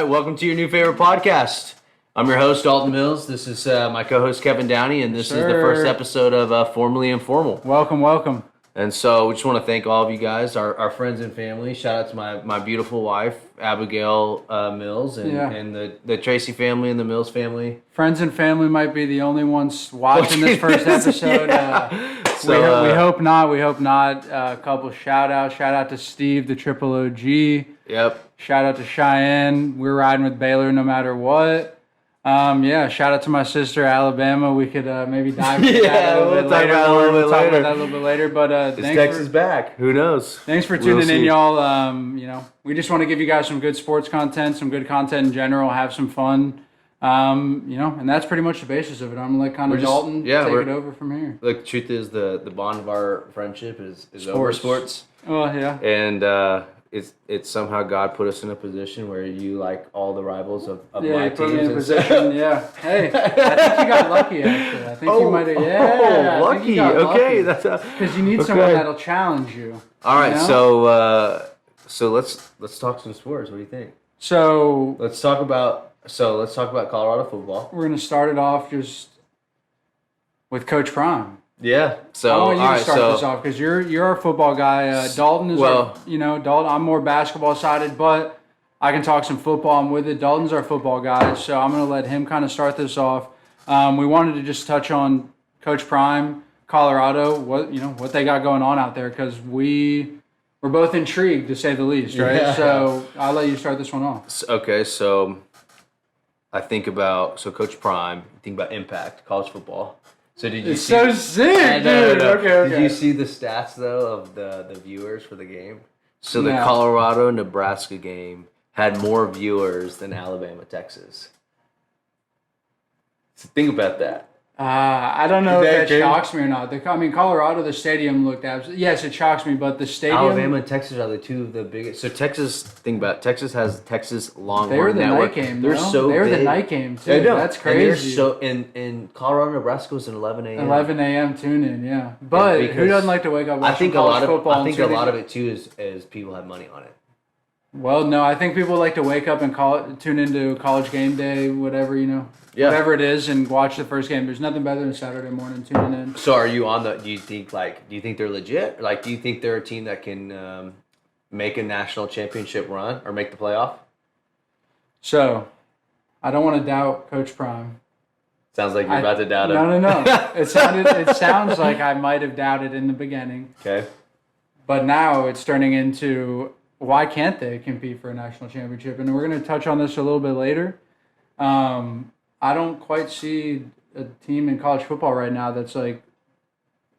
welcome to your new favorite podcast. I'm your host, Dalton Mills. This is my co-host, Kevin Downey, and this is the first episode of Formerly Informal. Welcome. And so we just want to thank all of you guys, our friends and family. Shout out to my beautiful wife, Abigail Mills, and the Tracy family and the Mills family. Friends and family might be the only ones watching this first episode. We hope not. A couple shout-outs. Shout out to Steve, the Triple OG. Yep. Shout out to Cheyenne. We're riding with Baylor no matter what. Shout out to my sister, Alabama. We could maybe dive into that a little bit later. We'll talk about that a little bit later. But is Texas back? Who knows? Thanks for tuning in, y'all. We just want to give you guys some good sports content, some good content in general, have some fun. And that's pretty much the basis of it. I'm gonna let Dalton take it over from here. Look, the truth is the bond of our friendship is over sports. Oh yeah. And it's somehow God put us in a position where you like all the rivals of my teams. In a position, yeah. Hey, I think you got lucky actually. I think you might have. Yeah. Lucky. Okay, that's because you need someone that'll challenge you. All right, so let's talk some sports. What do you think? So let's talk about Colorado football. We're gonna start it off just with Coach Prime. Yeah. So I want you to start this off because you're our football guy. Dalton is Dalton. I'm more basketball sided, but I can talk some football. I'm with it. Dalton's our football guy, so I'm gonna let him kind of start this off. We wanted to just touch on Coach Prime, Colorado, what they got going on out there because we're both intrigued to say the least, right? Yeah. So I'll let you start this one off. Okay, so I think about Coach Prime. Think about Impact college football. So did you it's see? So sick, dude. Okay. Did you see the stats though of the viewers for the game? So the Colorado-Nebraska game had more viewers than Alabama-Texas. So think about that. I don't know if that shocks me or not. Colorado, the stadium looked absolutely. Yes, it shocks me, but the stadium. Alabama and Texas are the two of the biggest. So think about it. Texas has Texas Longhorn They were the Network. night game. They're so They were big. the night game too. That's crazy. And Colorado, Nebraska was an 11 a.m. 11 a.m. tune in, yeah. But who doesn't like to wake up watching college football? I think a lot of it too is people have money on it. Well, no, I think people like to wake up and tune into College Game Day, whatever whatever it is, and watch the first game. There's nothing better than Saturday morning tuning in. So, are you on the? Do you think they're legit? Like, do you think they're a team that can make a national championship run or make the playoff? So, I don't want to doubt Coach Prime. Sounds like you're about to doubt him. No. It sounds like I might have doubted in the beginning. Okay. But now it's turning into why can't they compete for a national championship? And we're going to touch on this a little bit later. I don't quite see a team in college football right now that's like,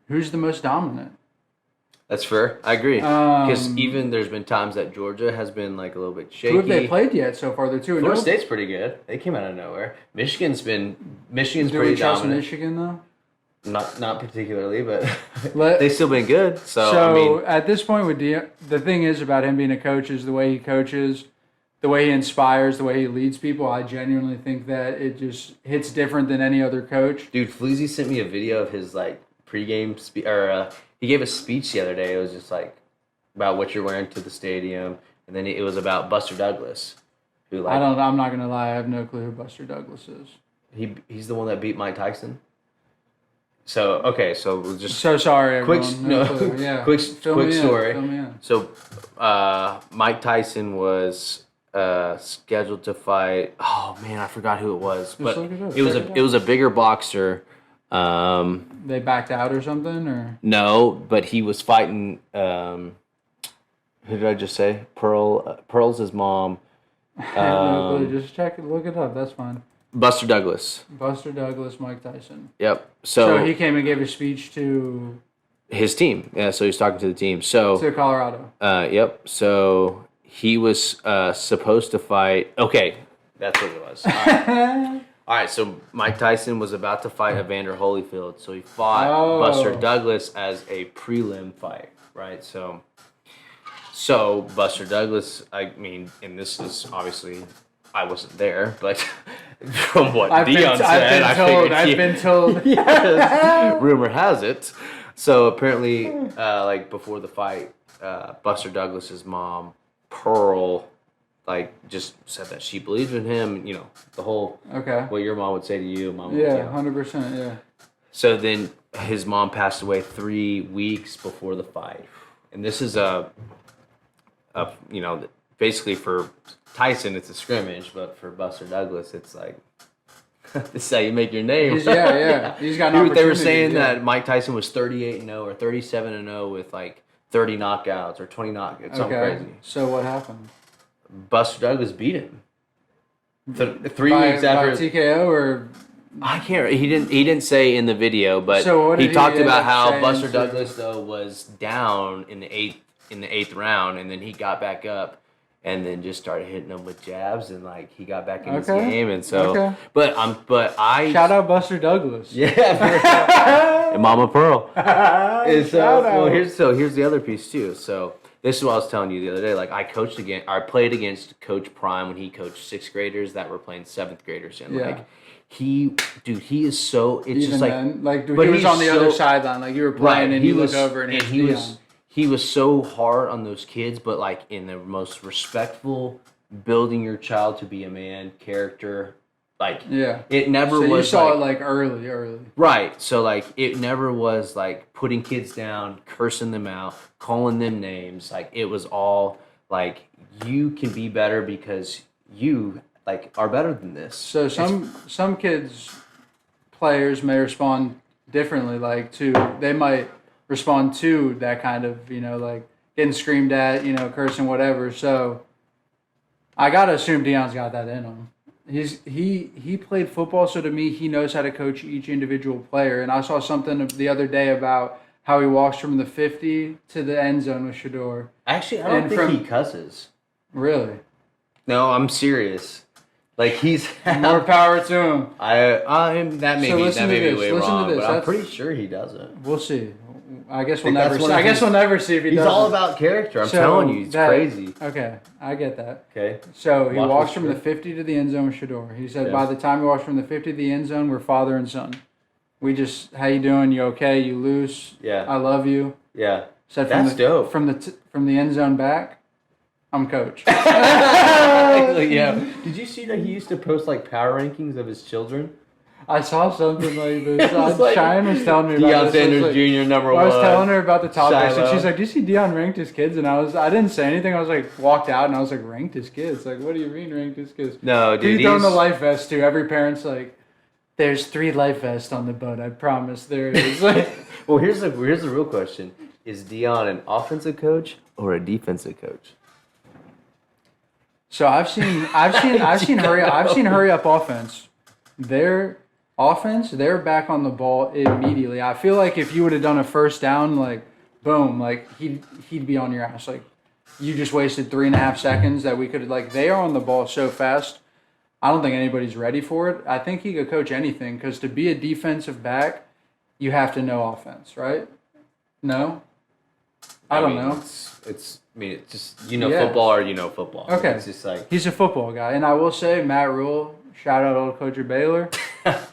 who's the most dominant? That's fair. I agree. Because even there's been times that Georgia has been like a little bit shaky. Who have they played yet so far? They're 2-0. Florida State's pretty good. They came out of nowhere. Michigan's pretty dominant. Do we trust Michigan though? Not particularly, but they've still been good. So at this point with the thing is about him being a coach is the way he coaches, the way he inspires, the way he leads people. I genuinely think that it just hits different than any other coach. Dude, Fleazy sent me a video of his like pregame he gave a speech the other day. It was just like about what you're wearing to the stadium, and then it was about Buster Douglas, who I'm not gonna lie, I have no clue who Buster Douglas is. He's the one that beat Mike Tyson. So we'll just so sorry. Quick Quick story. So Mike Tyson was scheduled to fight. Oh man, I forgot who it was, but it was a bigger boxer. They backed out or something, or no? But he was fighting. Who did I just say? Pearl's his mom. Just look it up. That's fine. Buster Douglas, Mike Tyson. Yep. So he came and gave a speech to his team. Yeah. So he's talking to the team. So to Colorado. Yep. So he was supposed to fight. Okay, that's what it was. All right. All right, so Mike Tyson was about to fight Evander Holyfield, so he fought Buster Douglas as a prelim fight, right? So Buster Douglas, and this is obviously, I wasn't there, but from what Dion said, I've been told. Yes, rumor has it. So apparently, before the fight, Buster Douglas's mom, Pearl, just said that she believed in him. You know, the whole what your mom would say to you, mom. Yeah, 100%. Yeah. So then his mom passed away 3 weeks before the fight, and this is basically for Tyson it's a scrimmage, but for Buster Douglas it's like this is how you make your name. He's got an opportunity. They were saying that Mike Tyson was 38-0 or 37-0 with like 30 knockouts or 20 knockouts, something crazy. So what happened? Buster Douglas beat him. 3 weeks by after TKO or I can't. He didn't say in the video, but he talked about how Buster Douglas though was down in the eighth round, and then he got back up, and then just started hitting him with jabs, and like he got back in his game, and so. But I shout out Buster Douglas. Yeah, and Mama Pearl. Here's the other piece too. So this is what I was telling you the other day. Like I played against Coach Prime when he coached 6th graders that were playing 7th graders, and like. He is so. It's even just like, then, like dude, he was on the other sideline, like you were playing, and he looked over, and he was so hard on those kids, but like in the most respectful, building your child to be a man character. Like it never was. You saw it like early. Right. So like it never was like putting kids down, cursing them out, calling them names. Like it was all like you can be better because you. Like are better than this. So some kids, players may respond differently. They might respond to that kind of like getting screamed at, cursing, whatever. So I gotta assume Deion's got that in him. He played football, so to me he knows how to coach each individual player. And I saw something the other day about how he walks from the 50 to the end zone with Shador. Actually, I don't think he cusses. Really? No, I'm serious. Like he's more power to him. That may be way wrong, but I'm pretty sure he doesn't. We'll see. I guess we'll never see. I guess we'll never see if he does. He's all about character. I'm telling you, it's crazy. Okay, I get that. Okay. So he walks from the 50 to the end zone with Shador. He said by the time he walks from the 50 to the end zone, we're father and son. We just, how you doing? You okay? You loose? Yeah. I love you. Yeah. Said that's dope. From the end zone back. I'm coach. Yeah. Did you see that he used to post like power rankings of his children? I saw something like this. Cheyenne was telling me about this. Deion Sanders Jr. number 1. I was telling her about the top list, and she's like, "Do you see Deion ranked his kids?" And I didn't say anything. I was like, walked out, and I was like, "Ranked his kids? Like, what do you mean ranked his kids?" No, dude. He's throwing the life vest too. Every parent's like, "There's 3 life vests on the boat. I promise there is." Well, here's the real question: is Deion an offensive coach or a defensive coach? So I've seen hurry up offense. Their offense, they're back on the ball immediately. I feel like if you would have done a first down, like boom, like he'd be on your ass. Like you just wasted 3.5 seconds that we could they are on the ball so fast. I don't think anybody's ready for it. I think he could coach anything because to be a defensive back, you have to know offense, right? No, I don't know. It's just football or football. Okay. It's just like he's a football guy, and I will say Matt Rule, shout out old coach of Baylor.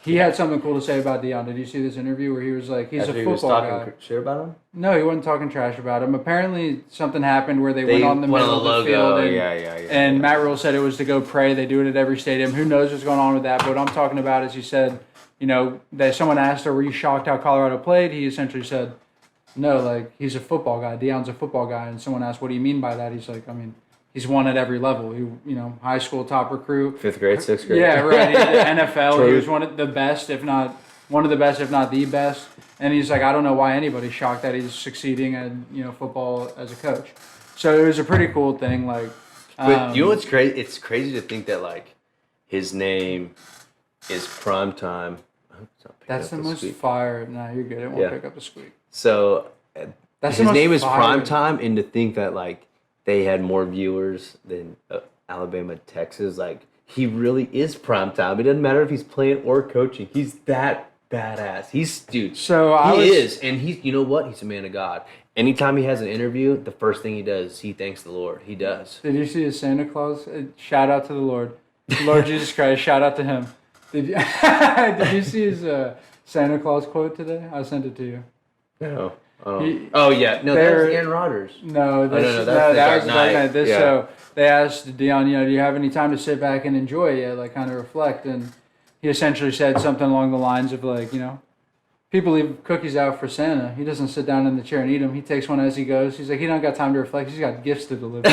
He had something cool to say about Deion. Did you see this interview where he was like, he's after a football guy? He was guy. talking shit about him? No, he wasn't talking trash about him. Apparently, something happened where they went on the middle of the field. And Matt Rule said it was to go pray. They do it at every stadium. Who knows what's going on with that? But what I'm talking about is he said, that someone asked her, were you shocked how Colorado played? He essentially said, no, he's a football guy. Deion's a football guy. And someone asked, what do you mean by that? He's like, he's won at every level. He, high school top recruit. 5th grade, 6th grade. Yeah, right. The NFL. True. He was one of the best, if not the best. And he's like, I don't know why anybody's shocked that he's succeeding at football as a coach. So it was a pretty cool thing. But you know what's crazy? It's crazy to think that his name is Primetime. That's the most fire. No, you're good. It won't pick up the squeak. So his name is Primetime, and to think that they had more viewers than Alabama, Texas. He really is primetime. It doesn't matter if he's playing or coaching. He's that badass. And he's you know what? He's a man of God. Anytime he has an interview, the first thing he does is he thanks the Lord. He does. Did you see his Santa Claus? Shout out to the Lord. Lord Jesus Christ, shout out to him. Did you see his Santa Claus quote today? I sent it to you. No. Oh yeah, no, that was Aaron Rodgers. No, that's that the was the Dark Dark Knight. Knight. This Yeah. so they asked Dion, do you have any time to sit back and enjoy it, like kind of reflect? And he essentially said something along the lines of like, people leave cookies out for Santa. He doesn't sit down in the chair and eat them. He takes one as he goes. He's like, he don't got time to reflect. He's got gifts to deliver.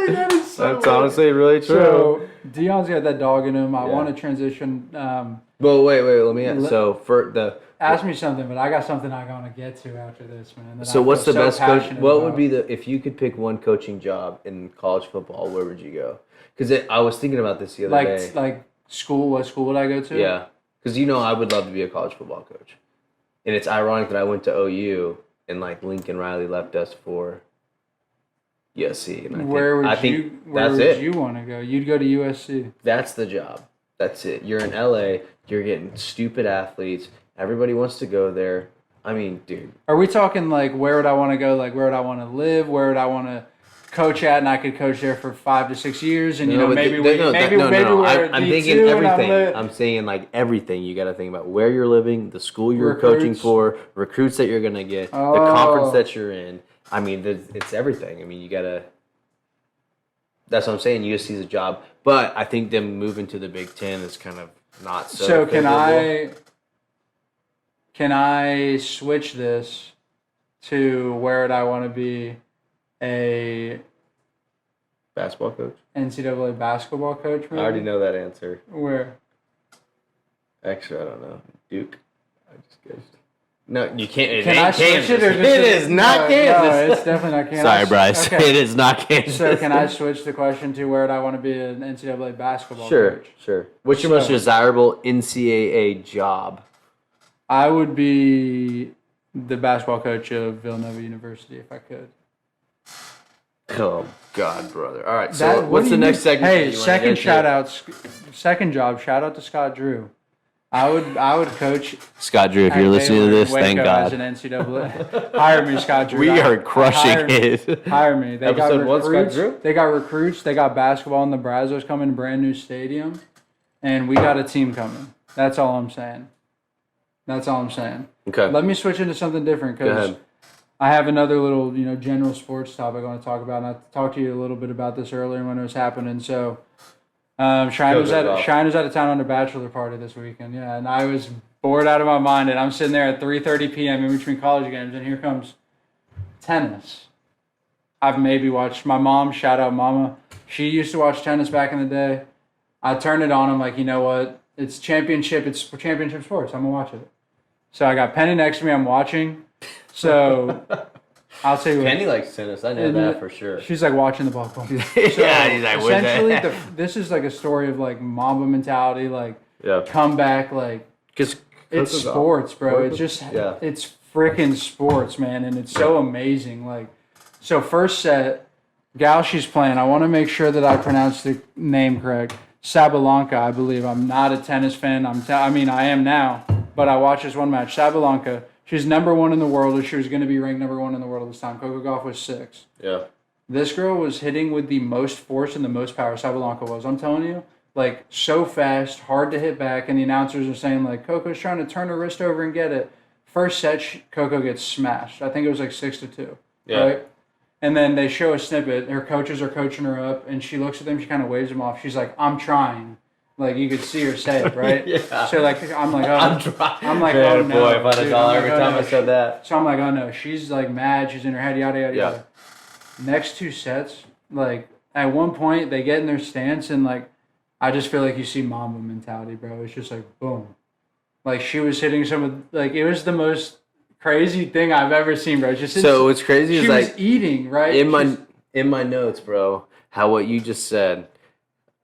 That's honestly really true. So Dion's got that dog in him. I want to transition. But wait, let me ask. So for the ask me something, but I got something I'm gonna get to after this, man. So what's the best coach? What would be if you could pick one coaching job in college football? Where would you go? Because I was thinking about this the other day. Like school. What school would I go to? Yeah, because I would love to be a college football coach, and it's ironic that I went to OU and like Lincoln Riley left us for USC. And where would you want to go? You'd go to USC. That's the job. That's it. You're in LA. You're getting stupid athletes. Everybody wants to go there. I mean, dude. Are we talking like where would I want to go? Like where would I want to live? Where would I want to coach at? And I could coach there for 5 to 6 years. And maybe we're I'm thinking everything. I'm saying like everything. You got to think about where you're living, the school you're coaching for, recruits that you're gonna get, the conference that you're in. I mean, it's everything. I mean, you gotta. That's what I'm saying. USC is a job, but I think them moving to the Big Ten is kind of not so. So can I switch this to where would I want to be a basketball coach? NCAA basketball coach? Maybe? I already know that answer. Where? Actually, I don't know. Duke. I just guessed. No, you can't. Can I switch it? Or it is not Kansas. No, it's definitely not Kansas. Sorry, Bryce. Okay. It is not Kansas. So can I switch the question to where would I want to be an NCAA basketball coach? Sure. What's your most desirable NCAA job? I would be the basketball coach of Villanova University if I could. Oh God, brother! All right. So what's the next segment? Hey, second job. Shout out to Scott Drew. I would coach Scott Drew. If you're listening to this, Waco thank God. As an NCAA, hire me, Scott Drew. We are crushing it. Hire me. They got recruits. Scott Drew? They got recruits. They got basketball in the Brazos coming, brand new stadium, and we got a team coming. That's all I'm saying. Okay. Let me switch into something different because I have another little, general sports topic I want to talk about. And I talked to you a little bit about this earlier when it was happening. So, Shine was out of town on a bachelor party this weekend. Yeah, and I was bored out of my mind, and I'm sitting there at 3:30 p.m. in between college games, and here comes tennis. I've maybe watched my mom. Shout out, Mama. She used to watch tennis back in the day. I turned it on. I'm like, you know what? It's championship. It's championship sports. I'm gonna watch it. So I got Penny next to me. I'm watching. So I'll tell you what. Penny likes tennis. I know that for sure. She's like watching the ball. So he's like, essentially, this is like a story of like Mamba mentality, like comeback, like because it's sports, bro. It's just it's freaking sports, man, and it's so amazing. Like, so first set, gal she's playing. I want to make sure that I pronounce the name correct. Sabalenka, I believe. I'm not a tennis fan. I am now, but I watched this one match. Sabalenka, she's number 1 in the world, or she was going to be ranked number 1 in the world this time. Coco Gauff was 6. Yeah. This girl was hitting with the most force and the most power. Sabalenka was. I'm telling you, like so fast, hard to hit back, and the announcers are saying like Coco's trying to turn her wrist over and get it. First set, Coco gets smashed. I think it was like 6-2. Yeah. Right. And then they show a snippet. Her coaches are coaching her up, and she looks at them. She kind of waves them off. She's like, "I'm trying." Like you could see her say it, right? Yeah. So like I'm like, oh, I'm trying. I'm like, man, oh no. Boy, if I'd $1 every time I said that. So I'm like, oh no. She's like mad. She's in her head. Yada yada yada. Next 2 sets, like at one point they get in their stance, and like I just feel like you see Mamba mentality, bro. It's just like boom. Like she was hitting some of like it was the most crazy thing I've ever seen, bro. So what's crazy is like eating, right? In my notes, bro, how what you just said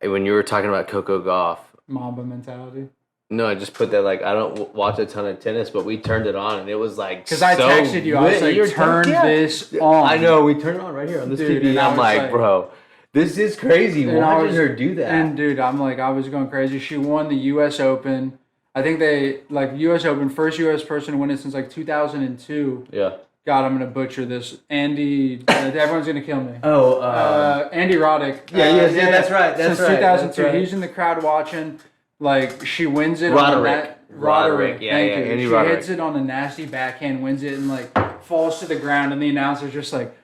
when you were talking about Coco Gauff. Mamba mentality. No, I just put that like I don't watch a ton of tennis, but we turned it on and it was like because I texted you, I was like, turn this on. I know we turned it on right here on this TV. And I'm like, bro, this is crazy. Watching her do that. And dude, I'm like, I was going crazy. She won the U.S. Open. I think they like U.S. Open, first U.S. person to win it since like 2002. Yeah. God, I'm gonna butcher this. Andy, everyone's gonna kill me. Oh, Andy Roddick. Yeah, that's right. That's since 2002, he's in the crowd watching. Like she wins it. Roderick. Roderick. Yeah, Thank yeah, you. Andy She Roderick. hits it on a nasty backhand, wins it, and like falls to the ground, and the announcer's just like,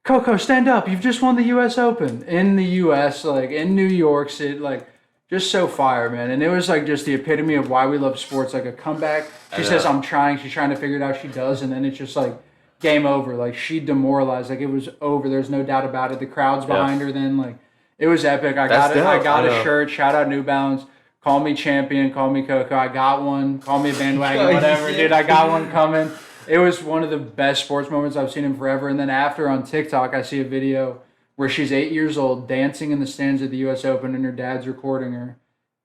Coco, stand up. You've just won the U.S. Open. In the U.S., like in New York City, like just so fire, man. And it was like just the epitome of why we love sports, like a comeback. She says, I'm trying. She's trying to figure it out. She does. And then it's just like game over. Like she demoralized. Like it was over. There's no doubt about it. The crowd's behind her then. Like it was epic. I got it. I got a shirt. Shout out New Balance. Call me champion. Call me Coco. I got one. Call me a bandwagon. Whatever, dude. I got one coming. It was one of the best sports moments I've seen in forever. And then after on TikTok, I see a video where she's 8 years old dancing in the stands at the U.S. Open and her dad's recording her.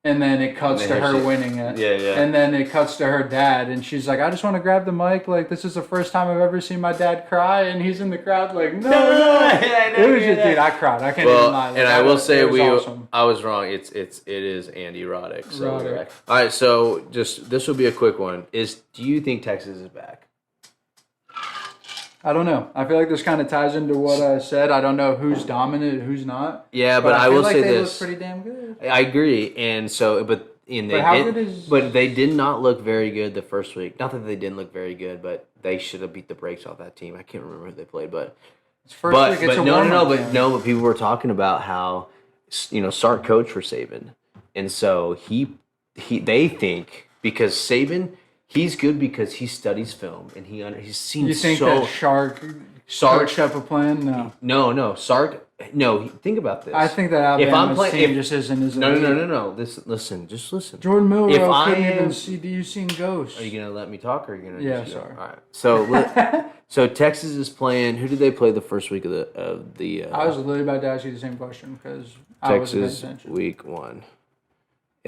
And then it cuts to her winning it. Yeah, yeah. And then it cuts to her dad. And she's like, I just want to grab the mic. Like, this is the first time I've ever seen my dad cry. And he's in the crowd like, no. It was just, dude, I cried. I can't even lie. Like, and I will say awesome. I was wrong. It is Andy Roddick. So Roddick. All right, so this will be a quick one. Do you think Texas is back? I don't know. I feel like this kind of ties into what I said. I don't know who's dominant, who's not. Yeah, but I will say they this. Look pretty damn good. I agree, and so, but they did not look very good the first week. Not that they didn't look very good, but they should have beat the brakes off that team. I can't remember who they played, but but people were talking about how Sark coached for Saban, and so they think because Saban. He's good because he studies film and he's seen. You think that Sark coached up a plan? No. Sark. No, think about this. I think that Alabama's team just isn't as No. Listen. Jordan Miller couldn't even see. Do you seen Ghost? Are you gonna let me talk, or are you gonna? Yeah, sorry. All right. So Texas is playing. Who did they play the first week of the? I was literally about to ask you the same question because I wasn't paying Texas attention. week 1.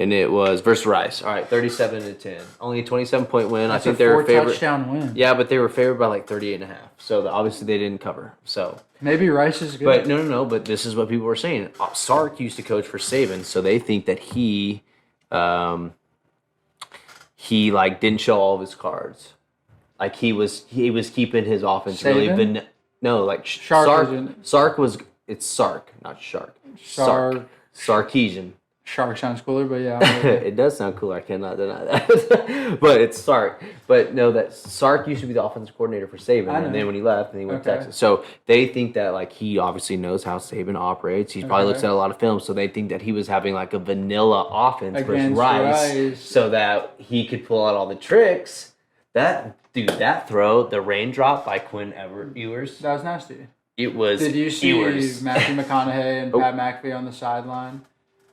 And it was versus Rice. All right, 37-10. Only a 27-point win. That's I think they were favored. Touchdown win. Yeah, but they were favored by like 38.5. So obviously they didn't cover. So maybe Rice is good. But no. But this is what people were saying. Sark used to coach for Saban, so they think that he like didn't show all of his cards. Like he was keeping his offense Saban? really. No, like Sark was. It's Sark, not Shark. Sarkisian. Shark sounds cooler, but yeah. It does sound cooler. I cannot deny that. But it's Sark. But no, that Sark used to be the offensive coordinator for Saban, and then when he left, then he went to Texas. So they think that like he obviously knows how Saban operates. He probably looks at a lot of films, so they think that he was having like a vanilla offense versus Rice, so that he could pull out all the tricks. That throw, the raindrop by Quinn Ewers. That was nasty. It was. Did you see Ewers. Matthew McConaughey and Pat McAfee on the sideline?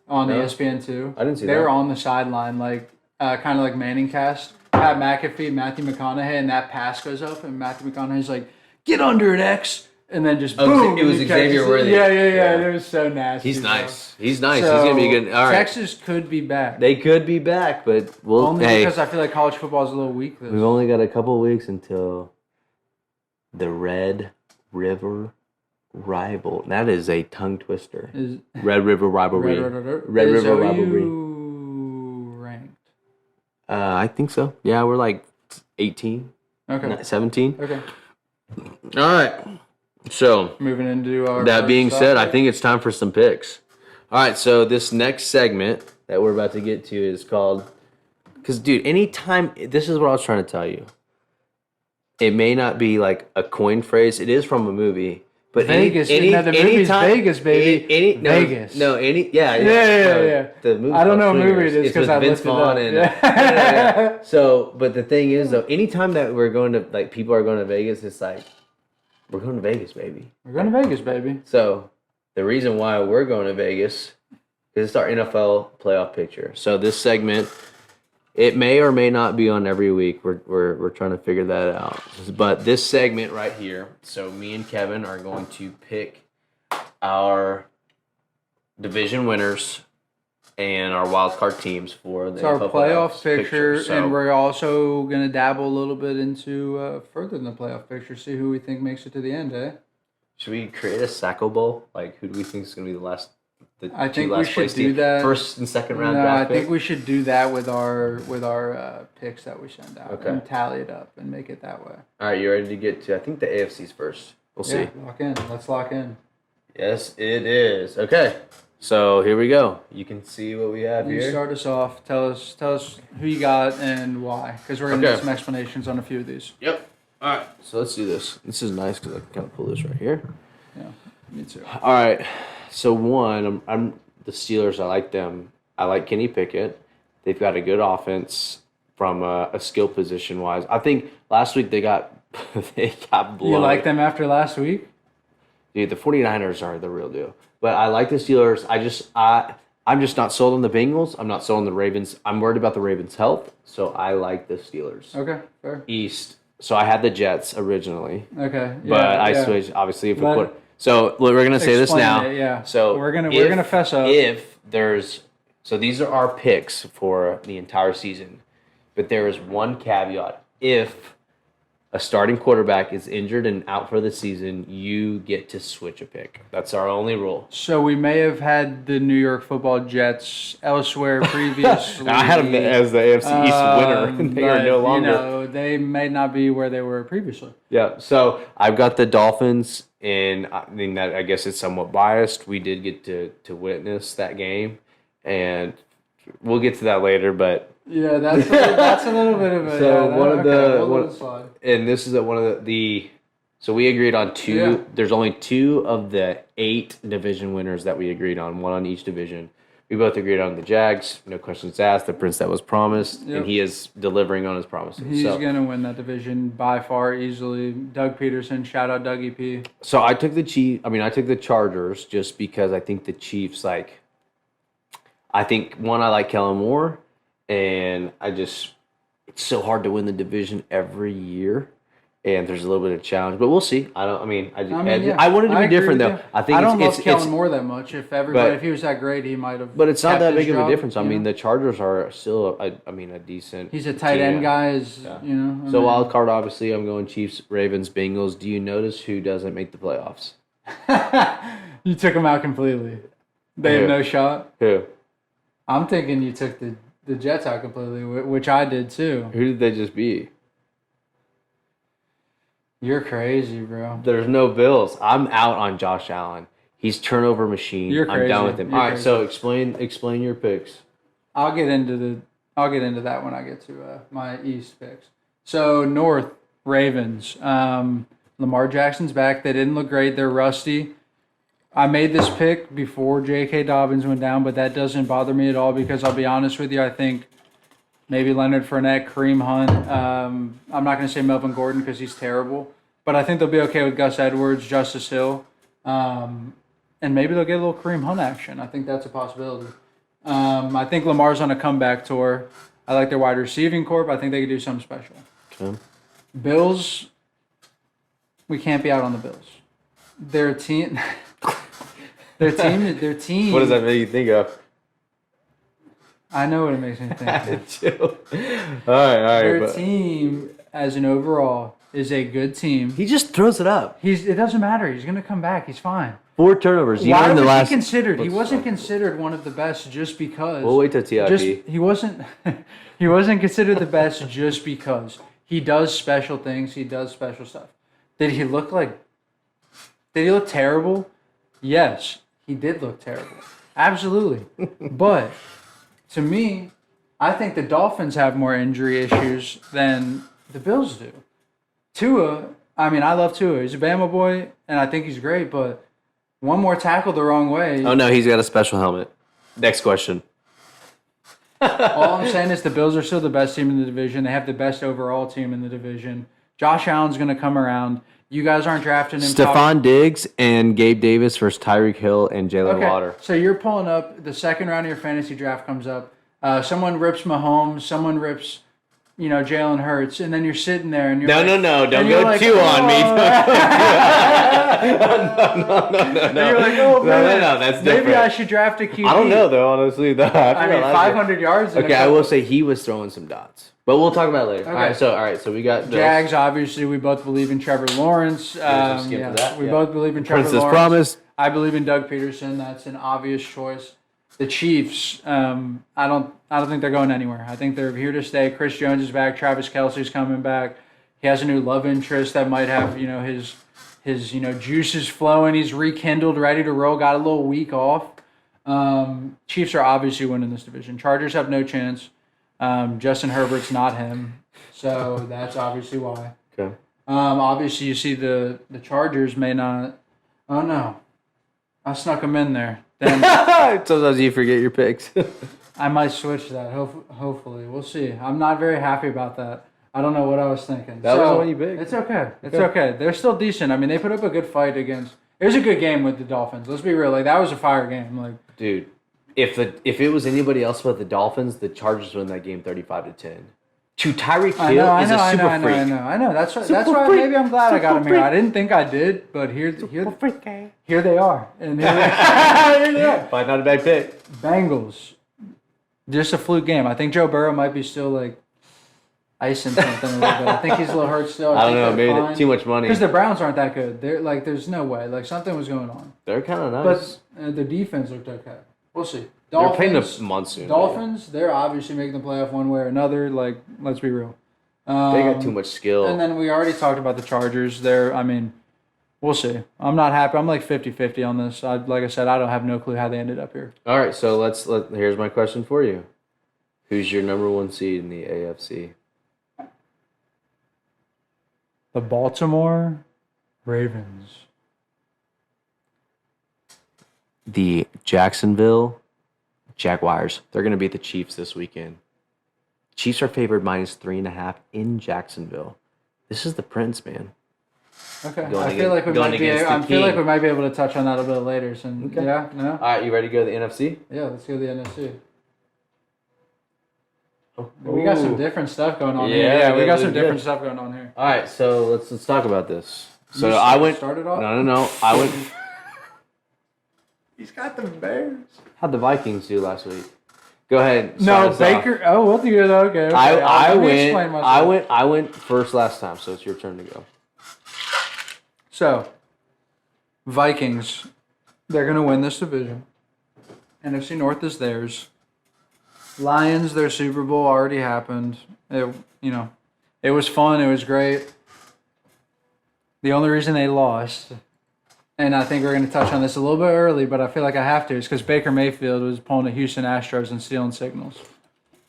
On ESPN2. I didn't see they that. They were on the sideline, like kind of like Manning cast. Pat McAfee, Matthew McConaughey, and that pass goes up, and Matthew McConaughey's like, "Get under it, X," and then just boom. It was Xavier Worthy. Yeah. It was so nasty. He's nice. So, he's gonna be good. All right. Texas could be back. They could be back, but because I feel like college football is a little weak. We've only got a couple weeks until the Red River Rival. That is a tongue twister. Red River Rivalry. Red River Rivalry. Ranked? I think so. Yeah, we're like 18. Okay. 17. Okay. All right. So moving into our. That being said, I think it's time for some picks. All right. So this next segment that we're about to get to is called. Because, dude, anytime. This is what I was trying to tell you. It may not be like a coin phrase. It is from a movie. But Vegas, the movie's Vegas, baby. Vegas. Yeah. The movie. I don't know what movie it is because I Vince looked it up. Yeah. So, but the thing is, though, anytime that we're going to like people are going to Vegas, it's like we're going to Vegas, baby. We're going to Vegas, baby. So, the reason why we're going to Vegas is it's our NFL playoff picture. So, this segment. It may or may not be on every week. We're trying to figure that out. But this segment right here, so me and Kevin are going to pick our division winners and our wild card teams for the NFL playoff picture. So, and we're also going to dabble a little bit into further than the playoff picture, see who we think makes it to the end, eh? Should we create a Sacco Bowl? Like, who do we think is going to be the last? I think we should do that. First and second round draft I think we should do that with our picks that we send out and tally it up and make it that way. All right, you ready to get to? I think the AFC's first. We'll see. Lock in. Let's lock in. Yes, it is. Okay. So here we go. You can see what we have You here. start us off. Tell us who you got and why, because we're gonna need some explanations on a few of these. Yep. All right. So let's do this. This is nice because I can kind of pull this right here. Yeah, me too. All right. So one, I'm the Steelers. I like them. I like Kenny Pickett. They've got a good offense from a skill position wise. I think last week they got blown. You like them after last week? Dude, the 49ers are the real deal. But I like the Steelers. I'm just not sold on the Bengals. I'm not sold on the Ravens. I'm worried about the Ravens' health, so I like the Steelers. Okay, fair. East. So I had the Jets originally. Okay. Yeah, but I switched, obviously, if we put. So we're going to say this now. Yeah. So we're gonna fess up. So these are our picks for the entire season. But there is one caveat. If a starting quarterback is injured and out for the season, you get to switch a pick. That's our only rule. So we may have had the New York Football Jets elsewhere previously. I had them as the AFC East winner, and they are no longer. You know, they may not be where they were previously. Yeah. So I've got the Dolphins, and I mean that I guess it's somewhat biased. We did get to witness that game, and we'll get to that later, but. Yeah, that's a little bit of a. So yeah, and this is one of the. So we agreed on two. Yeah. There's only 2 of the 8 division winners that we agreed on, 1 on each division. We both agreed on the Jags. No questions asked. The prince that was promised, and he is delivering on his promises. He's gonna win that division by far easily. Doug Peterson, shout out Dougie P. So I took the Chargers just because I think the Chiefs I think I like Kellen Moore. And it's so hard to win the division every year, and there's a little bit of challenge, but we'll see. I wanted to be different though. I don't love Kellen Moore that much. If he was that great, he might have. But it's not that big of a difference. I mean, the Chargers are still, a decent. He's a tight end guy, So wild card, obviously, I'm going Chiefs, Ravens, Bengals. Do you notice who doesn't make the playoffs? You took them out completely. They have no shot. Who? I'm thinking you took the Jets out completely, which I did too. Who did they just beat? You're crazy, bro. There's no Bills. I'm out on Josh Allen. He's turnover machine. You're crazy. I'm done with him. All right, so explain your picks. I'll get into that when I get to my East picks. So North Ravens. Lamar Jackson's back. They didn't look great. They're rusty. I made this pick before J.K. Dobbins went down, but that doesn't bother me at all because I'll be honest with you, I think maybe Leonard Fournette, Kareem Hunt. I'm not going to say Melvin Gordon because he's terrible, but I think they'll be okay with Gus Edwards, Justice Hill, and maybe they'll get a little Kareem Hunt action. I think that's a possibility. I think Lamar's on a comeback tour. I like their wide receiving corps. I think they could do something special. Okay. Bills, we can't be out on the Bills. Their team. Their team. What does that make you think of? I know what it makes me think of. All right. Their team, as an overall, is a good team. He just throws it up. It doesn't matter. He's going to come back. He's fine. 4 turnovers. Why was he considered? He wasn't considered one of the best just because. We'll wait till TIP. He wasn't. He wasn't considered the best just because he does special things. He does special stuff. Did he look terrible? Yes, he did look terrible. Absolutely. But to me, I think the Dolphins have more injury issues than the Bills do. Tua, I love Tua. He's a Bama boy, and I think he's great, but one more tackle the wrong way. Oh, no, he's got a special helmet. Next question. All I'm saying is the Bills are still the best team in the division. They have the best overall team in the division. Josh Allen's going to come around. You guys aren't drafting him. Stephon Diggs and Gabe Davis versus Tyreek Hill and Jalen Water. So you're pulling up, the second round of your fantasy draft comes up. Someone rips Mahomes, someone rips, Jalen Hurts, and then you're sitting there and you're No, don't go too on me. No. You're like, oh, man, no, that's different. Maybe I should draft a QB. I don't know, though, honestly. 500 yards. Okay, I will say he was throwing some dots. But we'll talk about it later. Okay. All right, so we got Jags, obviously. We both believe in Trevor Lawrence. We both believe in Trevor Princess Lawrence. Promise. I believe in Doug Peterson. That's an obvious choice. The Chiefs, I don't think they're going anywhere. I think they're here to stay. Chris Jones is back. Travis Kelce's coming back. He has a new love interest that might have, his his juices flowing. He's rekindled, ready to roll. Got a little week off. Chiefs are obviously winning this division. Chargers have no chance. Justin Herbert's not him, so that's obviously why. Okay. Obviously, you see the Chargers may not. Oh no, I snuck them in there. Then sometimes you forget your picks. I might switch that. Hopefully, we'll see. I'm not very happy about that. I don't know what I was thinking. That was the one you picked. It's okay. It's okay. They're still decent. I mean, they put up a good fight against. It was a good game with the Dolphins. Let's be real. Like that was a fire game. Like, dude, if it was anybody else but the Dolphins, the Chargers win that game 35-10. To Tyreek Hill is a super freak. I know. That's why maybe I'm glad I got him here. I didn't think I did, but here they are. And here they are. Probably not a bad pick. Bengals. Just a fluke game. I think Joe Burrow might be still like icing something a little bit. I think he's a little hurt still. I don't know. Maybe too much money. Because the Browns aren't that good. They're like, there's no way. Like something was going on. They're kind of nice. But the defense looked okay. We'll see. They're playing the monsoon. Dolphins, they're obviously making the playoff one way or another. Like, let's be real. They got too much skill. And then we already talked about the Chargers. We'll see. I'm not happy. I'm like 50-50 on this. Like I said, I don't have no clue how they ended up here. All right, so here's my question for you. Who's your number one seed in the AFC? The Baltimore Ravens. The Jacksonville Jaguars. They're going to beat the Chiefs this weekend. Chiefs are favored -3.5 in Jacksonville. This is the Prince, man. Okay, I feel like we might be able to touch on that a little bit later. So, okay. Yeah, no. All right, you ready to go to the NFC? Yeah, let's go to the NFC. We got some different stuff going on here. Yeah, we got some different stuff going on here. All right, so let's talk about this. So I went. Started off? No. I went. He's got the Bears. How'd the Vikings do last week? Go ahead. No, Baker. Oh, we'll do it. Okay. I went first last time, so it's your turn to go. So, Vikings, they're gonna win this division. NFC North is theirs. Lions, their Super Bowl already happened. It was fun. It was great. The only reason they lost, and I think we're going to touch on this a little bit early, but I feel like I have to, is because Baker Mayfield was pulling the Houston Astros and stealing signals.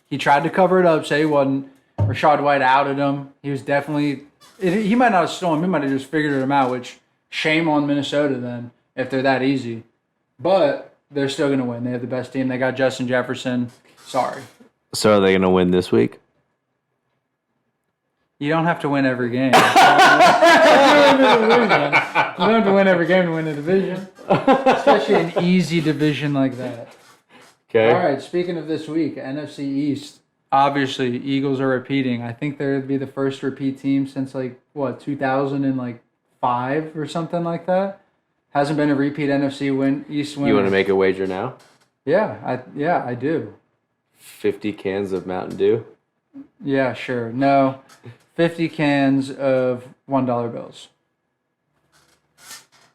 He tried to cover it up, say he wasn't. Rashad White outed him. He was definitely... He might not have stolen. He might have just figured him out, which shame on Minnesota then, if they're that easy. But they're still going to win. They have the best team. They got Justin Jefferson. Sorry. So are they going to win this week? You don't have to win every game. You don't have to win every game to win a division. Especially an easy division like that. Okay. All right, speaking of this week, NFC East. Obviously, Eagles are repeating. I think they'll be the first repeat team since 2005 or something like that. Hasn't been a repeat NFC East win. You want to make a wager now? Yeah, I do. 50 cans of Mountain Dew? Yeah, sure. No, 50 cans of $1 bills.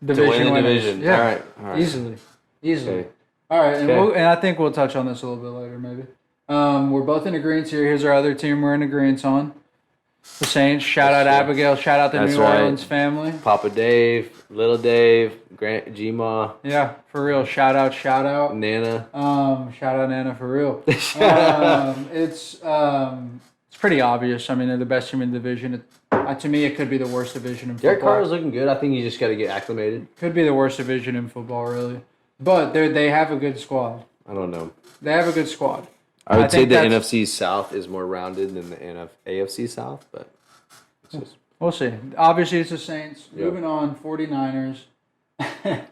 Division to win the division. Yeah. All right. Easily. Okay. All right, and I think we'll touch on this a little bit later, maybe. We're both in agreement here. Here's our other team we're in agreement on. The Saints. Shout out Abigail. Shout out the New Orleans family. Papa Dave, Little Dave, Grant G-Ma. Yeah, for real. Shout out. Nana. Shout out Nana for real. It's pretty obvious. I mean, they're the best team in the division. To me, it could be the worst division in football. Derek Carr is looking good. I think you just got to get acclimated. Could be the worst division in football, really. But they have a good squad. I don't know. They have a good squad. I would say the NFC South is more rounded than the AFC South, but it's just... We'll see. Obviously, it's the Saints. Yep. Moving on, 49ers. I'm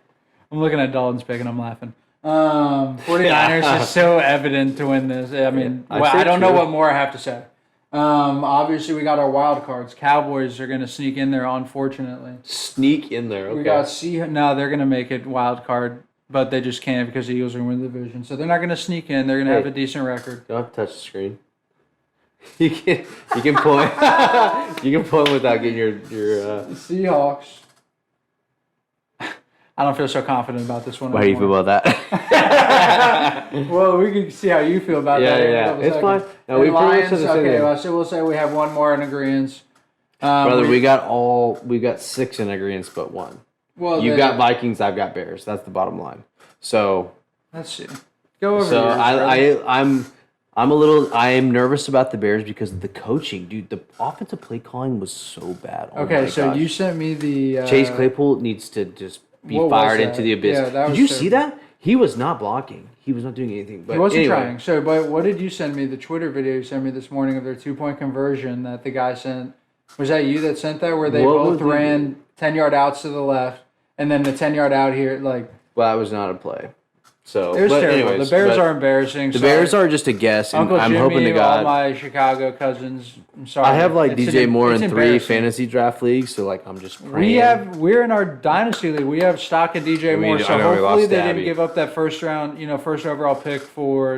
looking at Dalton's pick and I'm laughing. 49ers is so evident to win this. I mean, I don't know what more I have to say. Obviously, we got our wild cards. Cowboys are going to sneak in there, unfortunately. Sneak in there, okay. We got No, they're going to make it wild card. But they just can't because the Eagles are going to win the division. So they're not going to sneak in. They're going to have a decent record. Don't have to touch the screen. You can point. You can point without getting your Seahawks. I don't feel so confident about this one. How do you feel about that? Well, we can see how you feel about that. Yeah. It's fine. No, we Lions. Okay, so we'll say we have one more in agreement. Brother, we got 6 in agreement, but 1. Well, you got Vikings, I've got Bears. That's the bottom line. So let's see. Go over. So I am nervous about the Bears because of the coaching, dude. The offensive play calling was so bad. Okay, so you sent me the Chase Claypool needs to just be fired into the abyss. Yeah, did you see that? He was not blocking. He was not doing anything. But he wasn't trying. So, but what did you send me? The Twitter video you sent me this morning of their 2-point conversion that the guy sent. Was that you that sent that? Where they both ran 10-yard outs to the left, and then the 10-yard out here, like. Well, that was not a play. So it was terrible. Anyways, the Bears are embarrassing. The Bears are just a guess. And Uncle I'm Jimmy, hoping to God. All my Chicago cousins. I'm sorry. I have DJ Moore in 3 fantasy draft leagues, so I'm just praying. We're in our dynasty league. We have stock in DJ Moore, so hopefully they didn't give up that first overall pick for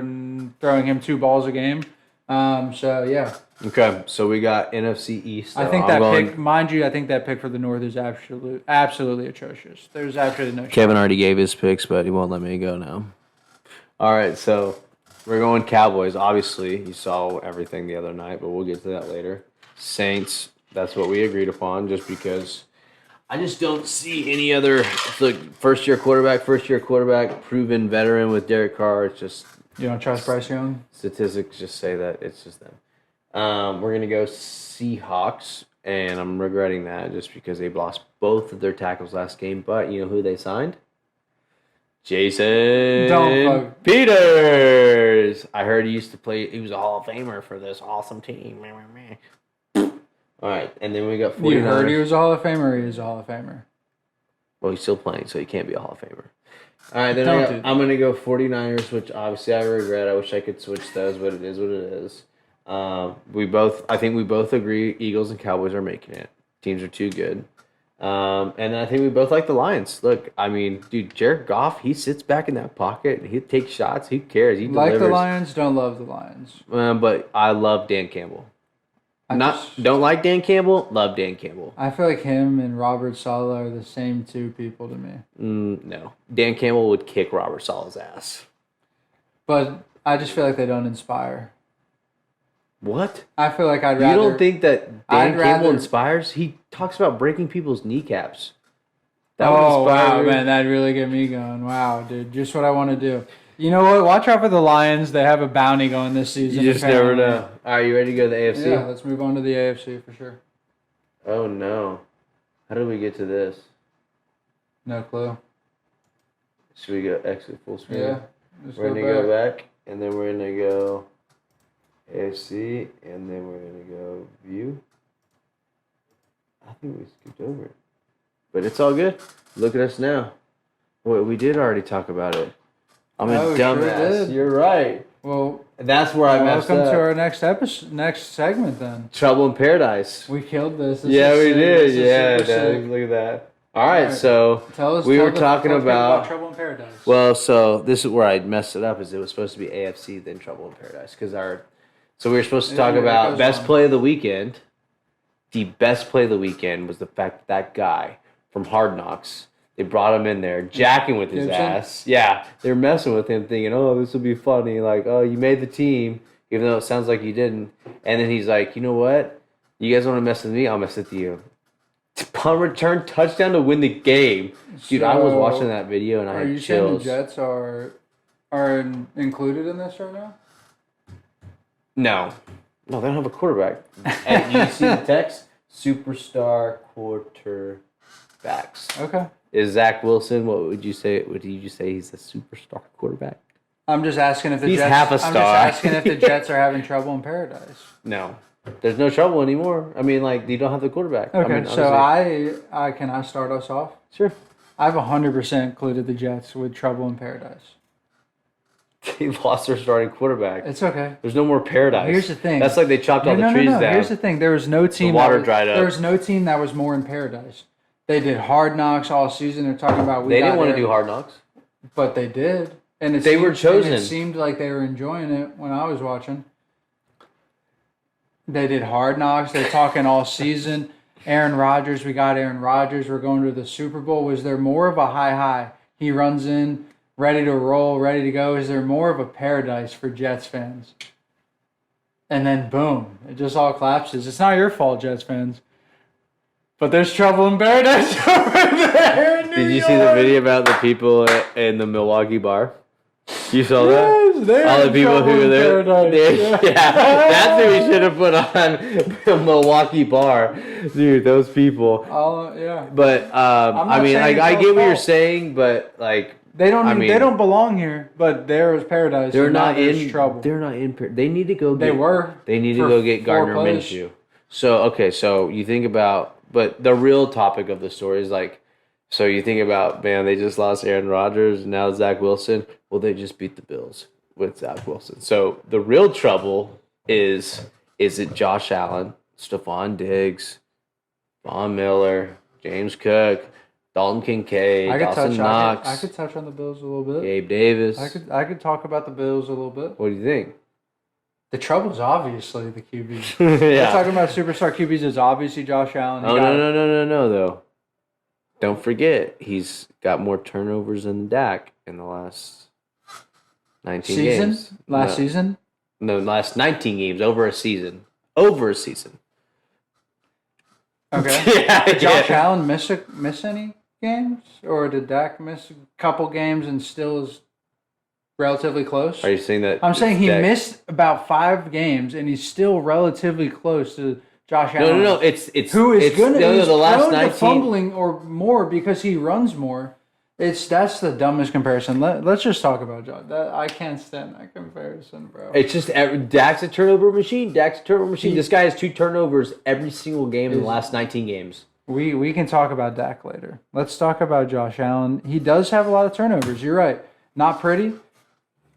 throwing him 2 balls a game. So yeah. Okay, so we got NFC East. I think pick, mind you, I think that pick for the North is absolutely atrocious. There's absolutely no. Kevin already gave his picks, but he won't let me go now. All right, so we're going Cowboys. Obviously, you saw everything the other night, but we'll get to that later. Saints, that's what we agreed upon, just because I just don't see any other. Look, first-year quarterback, proven veteran with Derek Carr. It's just you don't trust Bryce Young. Statistics just say that it's just them. We're gonna go Seahawks, and I'm regretting that just because they lost both of their tackles last game. But you know who they signed? Jason Peters. I heard he used to play. He was a Hall of Famer for this awesome team. All right, and then we got 49ers. You heard he was a Hall of Famer. He is a Hall of Famer. Well, he's still playing, so he can't be a Hall of Famer. All right, then I'm gonna go 49ers, which obviously I regret. I wish I could switch those, but it is what it is. I think we both agree Eagles and Cowboys are making it. Teams are too good. And I think we both like the Lions. Look, I mean, dude, Jared Goff, he sits back in that pocket. He takes shots. Who cares? He delivers. Like the Lions, don't love the Lions. But I love Dan Campbell. Don't like Dan Campbell, love Dan Campbell. I feel like him and Robert Saleh are the same 2 people to me. No. Dan Campbell would kick Robert Saleh's ass. But I just feel like they don't inspire. What? I feel like I'd rather... You don't think that Dan Campbell inspires? He talks about breaking people's kneecaps. That would inspire me. Man, that'd really get me going. Wow, dude, just what I want to do. You know what? Watch out for the Lions. They have a bounty going this season. You just never know. All right, you ready to go to the AFC? Yeah, let's move on to the AFC for sure. Oh, no. How did we get to this? No clue. Should we go exit full screen? Yeah. We're going to go back, and then we're going to go AFC, and then we're going to go view. I think we skipped over it. But it's all good. Look at us now. Wait, we did already talk about it. I'm a dumbass. Sure. You're right. Well, that's where I messed up. Welcome to our next segment then. Trouble in Paradise. We killed this. We did. Yeah, look at that. All right, so we were talking about Trouble in Paradise. Well, so this is where I messed it up. Is it was supposed to be AFC then Trouble in Paradise so we were supposed to talk about best play of the weekend. The best play of the weekend was the fact that guy from Hard Knocks. They brought him in there, jacking with his ass. Yeah, they're messing with him, thinking, "Oh, this will be funny." Like, "Oh, you made the team," even though it sounds like you didn't. And then he's like, "You know what? You guys want to mess with me? I'll mess with you." Punt return touchdown to win the game, dude. I was watching that video and I had chills. Are you saying the Jets are included in this right now? No, they don't have a quarterback. And you see the text? Superstar quarterbacks. Okay. Is Zach Wilson? What would you say? Would you say he's a superstar quarterback? I'm just asking if the Jets. He's half a star. I'm just asking if the Jets are having trouble in paradise. No, there's no trouble anymore. I mean, like you don't have the quarterback. Okay, I mean, so I can I start us off? Sure. I've 100% included the Jets with trouble in paradise. They lost their starting quarterback. It's okay. There's no more paradise. Here's the thing. That's like they chopped all the trees down. Here's the thing. There was no team. The water dried up. There was no team that was more in paradise. They did Hard Knocks all season. They're talking about they didn't want to do Hard Knocks, but they did, and they were chosen. It seemed like they were enjoying it when I was watching. They did Hard Knocks. They're talking all season. Aaron Rodgers. We got Aaron Rodgers. We're going to the Super Bowl. Was there more of a high? He runs in, ready to roll, ready to go. Is there more of a paradise for Jets fans? And then boom, it just all collapses. It's not your fault, Jets fans. But there's trouble in paradise over there in New Did you York. see the video about the people in the Milwaukee bar? You saw that? Yes, All the people who were there. Yeah, that's who we should have put on the Milwaukee bar, dude. Those people. Yeah. But I mean, like, I get what you're saying, but like they don't belong here. But there is paradise. They're not in trouble. They're not in. They need to go. They were. They need to go get Gardner Minshew. So so you think about, but the real topic of the story is like. So you think about, man, they just lost Aaron Rodgers, now Zach Wilson. Well, they just beat the Bills with Zach Wilson. So the real trouble is it Josh Allen, Stephon Diggs, Von Miller, James Cook, Dalton Kincaid, Dawson Knox. I could touch on the Bills a little bit. Gabe Davis. I could talk about the Bills a little bit. What do you think? The trouble's obviously the QBs. Yeah. We're talking about superstar QBs. It's obviously Josh Allen. No, though. Don't forget, he's got more turnovers than Dak in the last 19 games. Last season? No, last 19 games, over a season. Over a season. Okay. Did Josh Allen miss any games? Or did Dak miss a couple games and still is relatively close? Are you saying that? I'm saying he missed about 5 games and he's still relatively close to Josh Allen. No. It's who is going to be the last 19 fumbling or more because he runs more. That's the dumbest comparison. Let's just talk about Josh. I can't stand that comparison, bro. It's just Dak's a turnover machine. This guy has 2 turnovers every single game in the last 19 games. We can talk about Dak later. Let's talk about Josh Allen. He does have a lot of turnovers. You're right. Not pretty.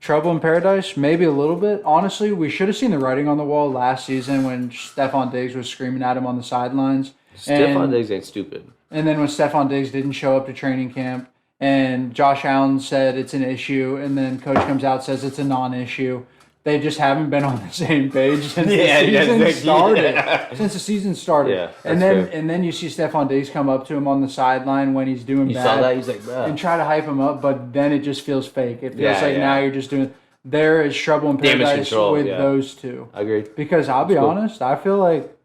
Trouble in paradise, maybe a little bit. Honestly, we should have seen the writing on the wall last season when Stephon Diggs was screaming at him on the sidelines. Stephon Diggs ain't stupid. And then when Stephon Diggs didn't show up to training camp and Josh Allen said it's an issue and then coach comes out says it's a non-issue. They just haven't been on the same page since the season started. Yeah. Since the season started. Yeah, and then you see Stephon Diggs come up to him on the sideline when he's doing bad. You saw that? He's like, bruh. And try to hype him up, but then it just feels fake. It feels now you're just doing... There is trouble in paradise with those two. I agree. Because I'll be honest, I feel like...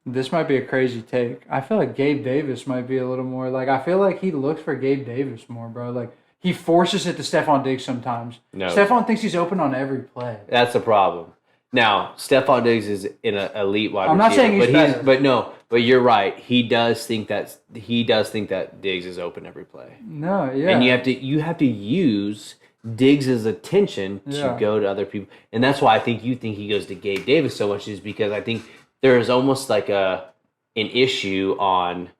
This might be a crazy take. I feel like Gabe Davis might be a little more... Like, I feel like he looks for Gabe Davis more, bro. Like... He forces it to Stephon Diggs sometimes. No. Stephon thinks he's open on every play. That's a problem. Now, Stephon Diggs is in an elite wide receiver. I'm not saying he's better. But you're right. He does think that Diggs is open every play. No, yeah. And you have to use Diggs' attention to go to other people. And that's why I think you think he goes to Gabe Davis so much, is because I think there is almost like an issue on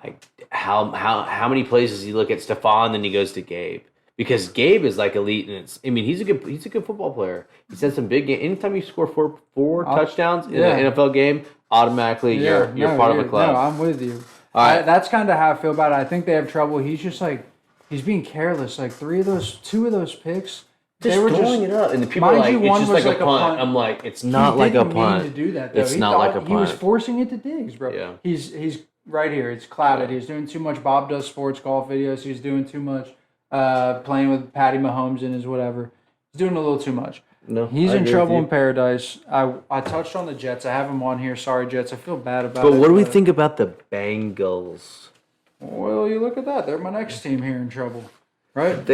like how many plays does he look at Stephon, then he goes to Gabe, because Gabe is like elite, and he's a good football player. He said some big game. Anytime you score four touchdowns in an NFL game, automatically you're part of a club. No, I'm with you. All right, that's kind of how I feel about it. I think they have trouble. He's just like he's being careless. Like two of those picks. Just throwing it up, and the people are like, it's just like a punt. I'm like, it's not like a punt. He didn't mean to do that, though. It's not like a punt. He was forcing it to Diggs, bro. Yeah. He's right here. It's clouded. He's doing too much Bob Does Sports golf videos. He's doing too much playing with Patty Mahomes and his whatever. He's doing a little too much. No, he's in trouble in paradise. I touched on the Jets. I have him on here. Sorry, Jets. I feel bad about it. But what do we think about the Bengals? Well, you look at that. They're my next team here in trouble, right?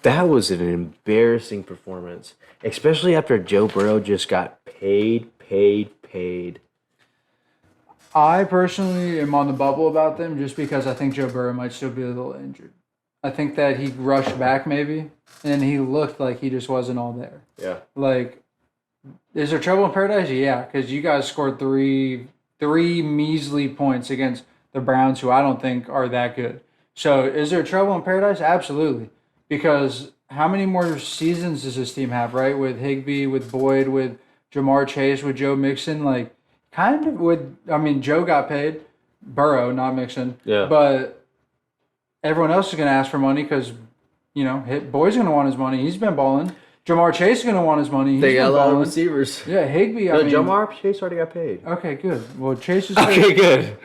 That was an embarrassing performance, especially after Joe Burrow just got paid. I personally am on the bubble about them just because I think Joe Burrow might still be a little injured. I think that he rushed back maybe, and he looked like he just wasn't all there. Yeah. Like, is there trouble in paradise? Yeah, because you guys scored three measly points against the Browns, who I don't think are that good. So is there trouble in paradise? Absolutely. Because how many more seasons does this team have, right? With Higbee, with Boyd, with Jamar Chase, with Joe Mixon, like kind of Joe got paid, Burrow, not Mixon. Yeah. But everyone else is going to ask for money because, Boyd's going to want his money. He's been balling. Jamar Chase is going to want his money. They got a lot of receivers. Yeah, Higbee. Jamar Chase already got paid. Okay, good. Well, Chase is okay. Good.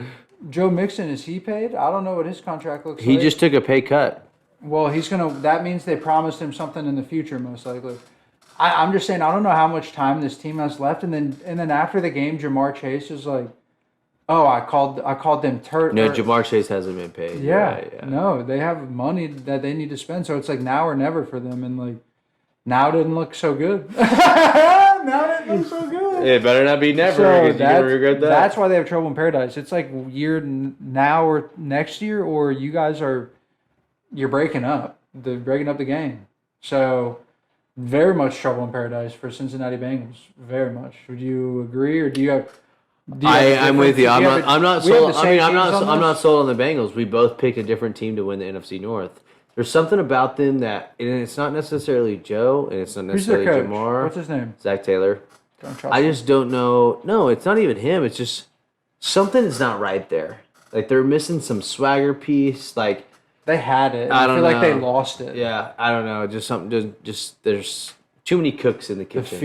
Joe Mixon, is he paid? I don't know what his contract looks like. He just took a pay cut. Well, that means they promised him something in the future, most likely. I'm just saying I don't know how much time this team has left, and then after the game, Jamar Chase is like, "Oh, I called them turd." No, Jamar Chase hasn't been paid. Yeah, Right, yeah. no, they have money that they need to spend, so it's like now or never for them, and like now didn't look so good. Now didn't look so good. It better not be never. So You're gonna regret that. That's why they have trouble in paradise. It's like now or next year, or you're breaking up. They're breaking up the game. So very much trouble in paradise for Cincinnati Bengals. Very much. Would you agree, or do you have? I'm with you. I'm not sold. I mean, I'm not not sold on the Bengals. We both picked a different team to win the NFC North. There's something about them that, and it's not necessarily Joe, and it's not Who's their necessarily coach? Jamar. What's his name? Zach Taylor. Don't trust I him. just don't know. No, it's not even him. It's just something is not right there. Like they're missing some swagger piece. Like They had it. I don't feel like they know. lost it. yeah, I don't know. Just something. Just there's too many cooks in the The kitchen.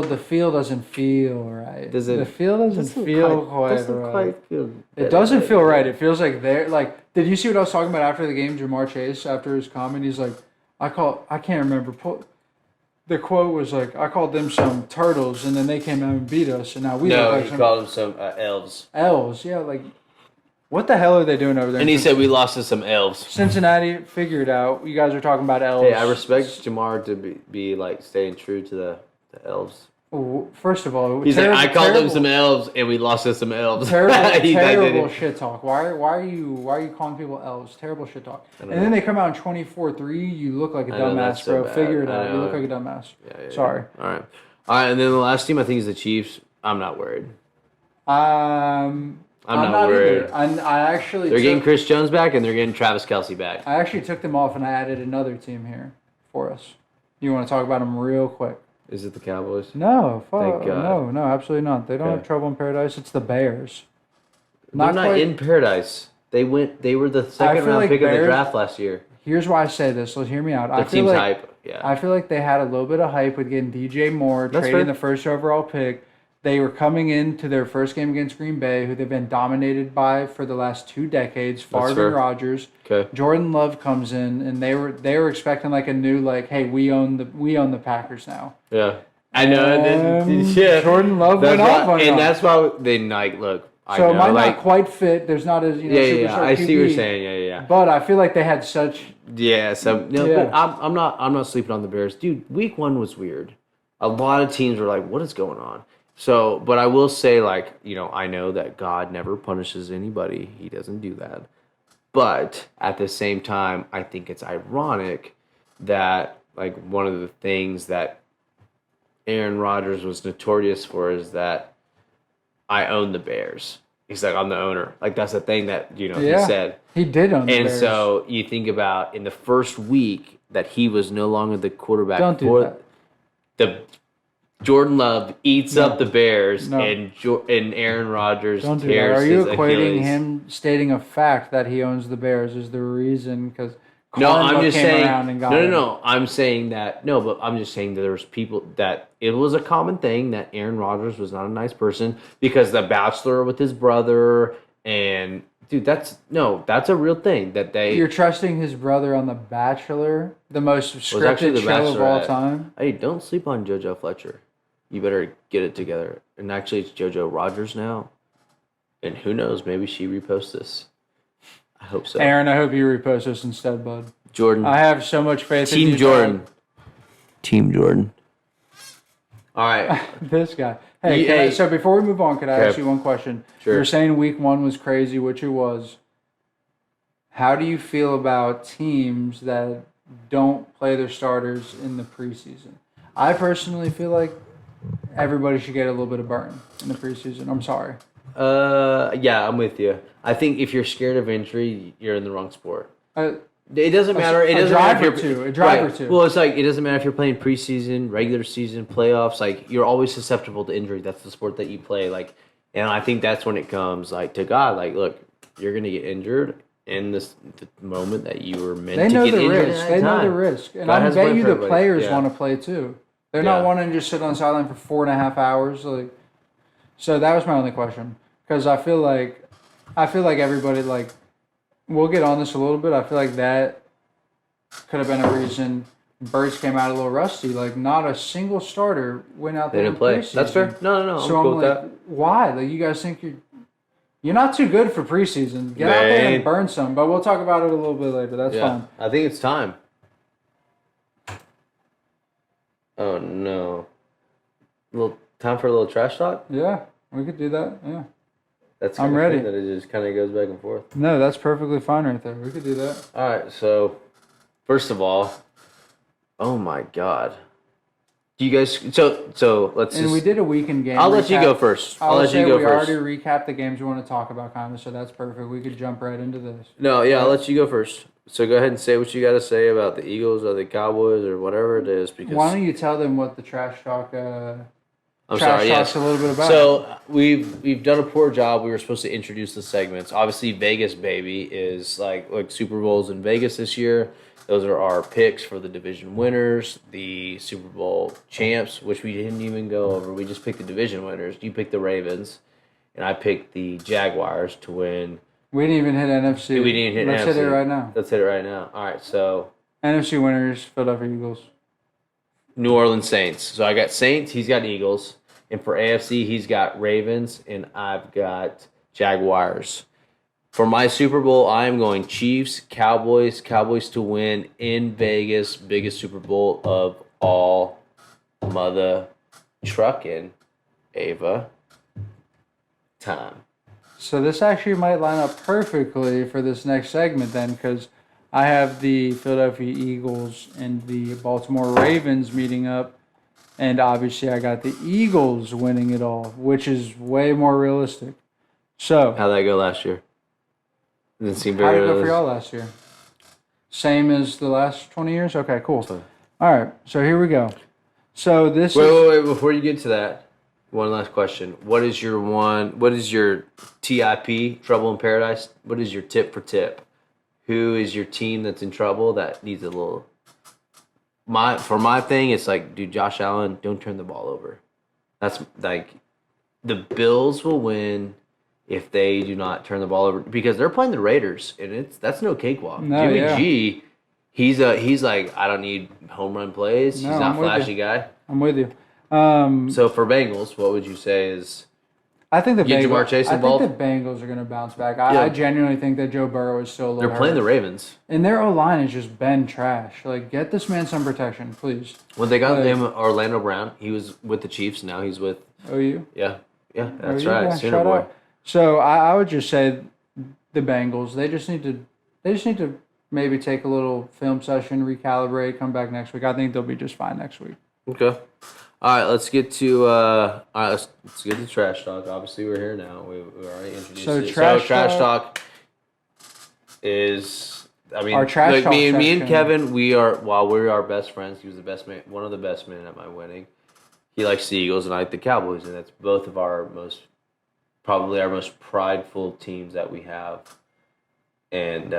the feel doesn't feel right. Does it- The feel doesn't feel quite doesn't right. quite feel. It doesn't feel right. It feels like they're like. Did you see what I was talking about after the game? Jamar Chase, after his comment, he's like, I can't remember. The quote was like, I called them some turtles, and then they came out and beat us, and now we look No, like he some called them some elves, elves. Yeah, like, what the hell are they doing over there? and he said we lost to some elves. Cincinnati, figure it out. You guys are talking about elves. Hey, I respect Jamar to be like staying true to the elves. First of all, He's like, I called them some elves, and we lost to some elves. Terrible, He terrible did it. shit talk. Why are you calling people elves? Terrible shit talk. And then they come out in 24-3. You look like a I know, dumbass, that's so bro. bad. Figure it I out. You know. look like a dumbass. Yeah, Sorry. All right, and then the last team I think is the Chiefs. I'm not worried. I'm not worried. Either. I actually They're getting Chris Jones back, and they're getting Travis Kelce back. I actually took them off and I added another team here for us. You want to talk about them real quick? Is it the Cowboys? No, Thank God. no, absolutely not. They don't Okay. have trouble in paradise. It's the Bears. They're not quite- in paradise. They were the second feel round like pick of the Bears- draft last year. Here's why I say this. Let's hear me out. Their team's hype. Yeah. I feel like they had a little bit of hype with getting DJ Moore, That's trading fair. the first overall pick. They were coming into their first game against Green Bay, who they've been dominated by for the last 2 decades. Favre fair. and Rodgers. Okay. Jordan Love comes in, and they were expecting like a new hey, we own the Packers now. Yeah. I know. Yeah. Jordan Love That's went off why, on and them. that's why they like look. I So know, it might like, not quite fit. There's not as superstar I see what you're QB, saying. Yeah. But I feel like they had such. Yeah. So no, Yeah. but I'm not sleeping on the Bears, dude. Week 1 was weird. A lot of teams were like, "What is going on?" So, but I will say, like, I know that God never punishes anybody. He doesn't do that. But at the same time, I think it's ironic that like one of the things that Aaron Rodgers was notorious for is that I own the Bears. He's like, I'm the owner. Like that's the thing that he said. He did own the And Bears. so you think about in the first week that he was no longer the quarterback Don't do for that. the Jordan Love eats up the Bears No. and Aaron Rodgers Don't do that. tears Are you his equating Achilles. him stating a fact that he owns the Bears is the reason? Because No, I'm just saying. And got No. him. I'm saying that. No, but I'm just saying that there was people that it was a common thing that Aaron Rodgers was not a nice person because the Bachelor with his brother and dude, that's a real thing that they. You're trusting his brother on The Bachelor, the most was actually scripted The show of all Bachelorette. time. Hey, don't sleep on JoJo Fletcher. You better get it together. And actually, it's JoJo Rogers now. And who knows? Maybe she reposts this. I hope so. Aaron, I hope you repost this instead, bud. Jordan. I have so much faith in Team you. Jordan. Team Jordan. All right. This guy. Hey, Hey. so before we move on, could I Okay. ask you one question? Sure. You were saying week 1 was crazy, which it was. How do you feel about teams that don't play their starters in the preseason? I personally feel like everybody should get a little bit of burn in the preseason. I'm sorry. Yeah, I'm with you. I think if you're scared of injury, you're in the wrong sport. Uh, It doesn't matter. It a doesn't matter driver if you're too, a driver right. too. Well, it's like it doesn't matter if you're playing preseason, regular season, playoffs. Like you're always susceptible to injury. That's the sport that you play. Like, and I think that's when it comes like to God. Like, look, you're gonna get injured in the moment that you were meant They to know get the injured. risk. at They that know the time. risk. And God I has a bet plan you for the everybody. players Yeah. want to play too. They're Yeah. not wanting to just sit on the sideline for 4.5 hours. Like, so that was my only question. Because I feel like everybody we'll get on this a little bit. I feel like that could have been a reason Birds came out a little rusty. Like, not a single starter went out there. They didn't play. Preseason. That's fair. No. I'm So cool I'm with like, that. why? Like, you guys think you're not too good for preseason. Get out there and burn some. But we'll talk about it a little bit later. That's fine. I think it's time. Oh no. Time for a little trash talk? Yeah, we could do that. Yeah. That's I'm ready. That it just kind of goes back and forth. No, that's perfectly fine right there. We could do that. All right. So, first of all, oh my God. Do you guys? So let's. And we did a weekend game. I'll let you go first. I'll let you go first. We already recapped the games we want to talk about, kind of. So that's perfect. We could jump right into this. No, yeah, I'll let you go first. So go ahead and say what you got to say about the Eagles or the Cowboys or whatever it is. Because why don't you tell them what the trash talk? Talks a little bit about. So we've done a poor job. We were supposed to introduce the segments. Obviously, Vegas baby is like Super Bowls in Vegas this year. Those are our picks for the division winners, the Super Bowl champs, which we didn't even go over. We just picked the division winners. You picked the Ravens, and I picked the Jaguars to win. We didn't even hit NFC. We didn't hit Let's NFC. hit it right now. Let's hit it right now. All right, so NFC winners, Philadelphia Eagles. New Orleans Saints. So I got Saints, he's got Eagles. And for AFC, he's got Ravens, and I've got Jaguars. For my Super Bowl, I am going Chiefs, Cowboys to win in Vegas, biggest Super Bowl of all mother trucking, Ava, time. So this actually might line up perfectly for this next segment then, because I have the Philadelphia Eagles and the Baltimore Ravens meeting up. And obviously, I got the Eagles winning it all, which is way more realistic. So, how'd that go last year? Didn't seem very. How did it go for y'all last year? Same as the last 20 years? Okay, cool. All right, so here we go. So this. Wait! Before you get to that, one last question. What is your TIP, Trouble in Paradise? What is your tip for tip? Who is your team that's in trouble that needs a little? For my thing, it's like, dude, Josh Allen, don't turn the ball over. That's like, the Bills will win if they do not turn the ball over because they're playing the Raiders, and that's no cakewalk. No, Jimmy G, he's like, I don't need home run plays. He's not a flashy guy. I'm with you. So for Bengals, what would you say is? I think the Jamar Chase involved? I think the Bengals are going to bounce back. I genuinely think that Joe Burrow is still a little They're playing the Ravens. And their O-line has just been trash. Like, get this man some protection, please. When they got him, Orlando Brown, he was with the Chiefs. Now he's with OU. Yeah, that's OU, right. Yeah, Sooner boy. Out. So I would just say the Bengals. They just need to maybe take a little film session, recalibrate, come back next week. I think they'll be just fine next week. Okay. All right, let's get to let's get to trash talk. Obviously, we're here now. We already introduced it. Trash talk is. I mean, our trash talk me and Kevin, we are best friends. He was the best man, one of the best men at my wedding. He likes the Eagles, and I like the Cowboys, and that's both of probably our most prideful teams that we have. And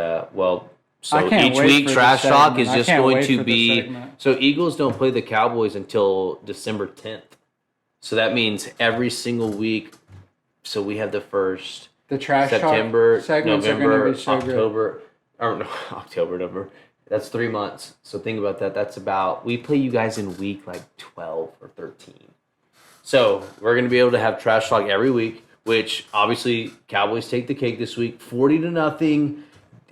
so each week, trash talk is just going to be. So Eagles don't play the Cowboys until December 10th. So that means every single week. So we have the first. The trash September, talk segments November, are going to be so October. Good. Or no, October, November. That's 3 months. So think about that. That's about. We play you guys in week like 12 or 13. So we're going to be able to have trash talk every week. Which obviously Cowboys take the cake this week, 40-0.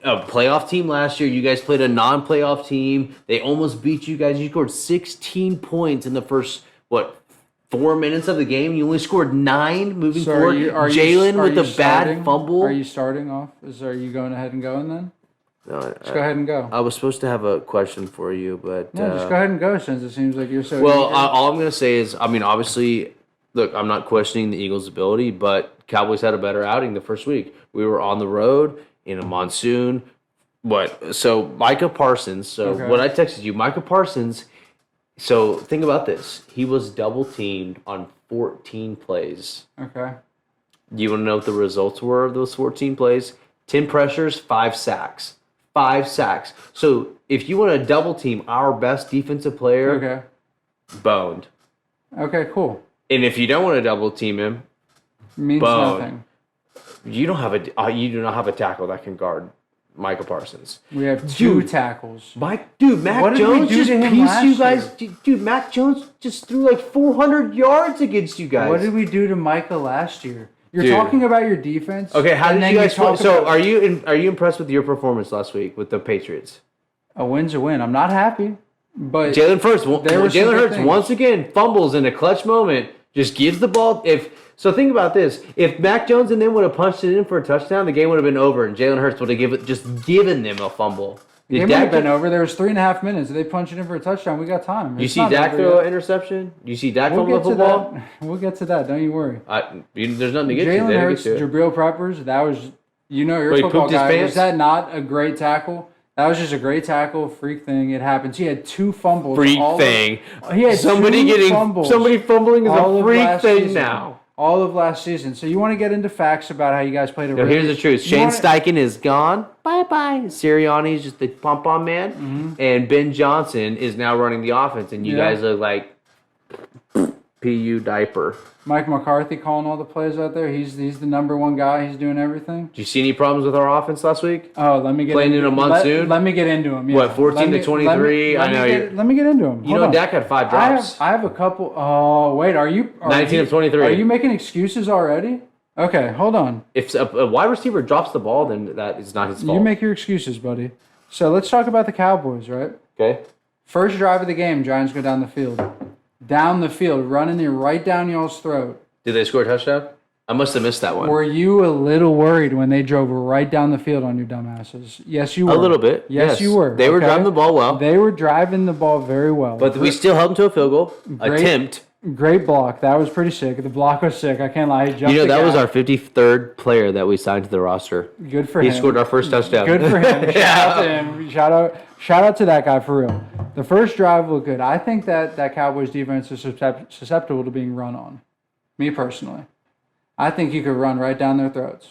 A playoff team last year. You guys played a non-playoff team. They almost beat you guys. You scored 16 points in the first 4 minutes of the game. You only scored 9 moving forward. Jalen with the bad fumble. Are you starting off? Are you going ahead and going then? No, just go ahead and go. I was supposed to have a question for you, but no, just go ahead and go since it seems like you're so. Well, all I'm going to say is, I mean, obviously, look, I'm not questioning the Eagles' ability, but Cowboys had a better outing the first week. We were on the road in a monsoon. So Micah Parsons. When I texted you, Micah Parsons. So think about this. He was double teamed on 14 plays. Okay. Do you want to know what the results were of those 14 plays? 10 pressures, 5 sacks. 5 sacks. So if you want to double team our best defensive player, boned. Okay, cool. And if you don't want to double team him, means boned. Nothing. You do not have a tackle that can guard Micah Parsons. We have two tackles. Mac What did Jones we do just to him pieced last you guys. year? Dude, Mac Jones just threw like 400 yards against you guys. What did we do to Micah last year? You're Dude. talking about your defense. Okay, how did you guys play? So about, are you impressed with your performance last week with the Patriots? a win's a win. I'm not happy, but Jalen Hurts once again fumbles in a clutch moment. Just gives the ball. So think about this: if Mac Jones and them would have punched it in for a touchdown, the game would have been over, and Jalen Hurts would have given them a fumble. The game would have been over. There was 3.5 minutes. If they punch it in for a touchdown, we got time. You see Dak throw an interception? You see Dak fumble the football? We'll get to that. Don't you worry. There's nothing to get to. Jalen Hurts, Jabril Peppers, that was, your football guy. Was that not a great tackle? That was just a great tackle, freak thing. It happens. He had 2 fumbles. Freak thing. He had somebody fumbling is a freak thing now. All of last season. So you want to get into facts about how you guys played a No, here's the truth. Shane Steichen is gone. Bye-bye. Sirianni is just the pom-pom man. Mm-hmm. And Ben Johnson is now running the offense. And you guys look like PU diaper. Mike McCarthy calling all the plays out there. He's the number one guy. He's doing everything. Did you see any problems with our offense last week? Oh, let me get playing in a monsoon. Let me get into him. Yeah. What, 14-23? I know you. Let me get into him. You know, Dak had 5 drops. I have a couple. Oh, wait. 19 of 23. Are you making excuses already? Okay, hold on. If a wide receiver drops the ball, then that is not his fault. You make your excuses, buddy. So let's talk about the Cowboys, right? Okay. First drive of the game, Giants go down the field. Down the field, running it right down y'all's throat. Did they score a touchdown? I must have missed that one. Were you a little worried when they drove right down the field on you dumbasses? Yes, you were. A little bit. Yes, you were. They were driving the ball well. They were driving the ball very well. But we still held them to a field goal. Attempt. Great block. That was pretty sick. The block was sick. I can't lie. He jumped that was our 53rd player that we signed to the roster. Good for him. He scored our first touchdown. Good for him. Shout out to him. Shout out to that guy for real. The first drive looked good. I think that Cowboys defense is susceptible to being run on. Me personally. I think you could run right down their throats.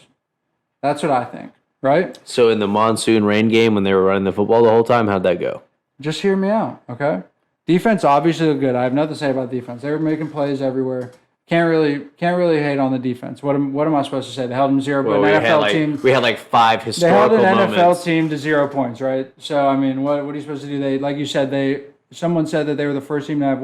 That's what I think. Right? So in the monsoon rain game when they were running the football the whole time, how'd that go? Just hear me out, okay? Defense obviously looked good. I have nothing to say about defense. They were making plays everywhere. Can't really hate on the defense. What am I supposed to say? They held them 0 points. We had like 5 historical moments. They held an NFL team to 0 points, right? So I mean, what are you supposed to do? They, like you said, someone said that they were the first team to have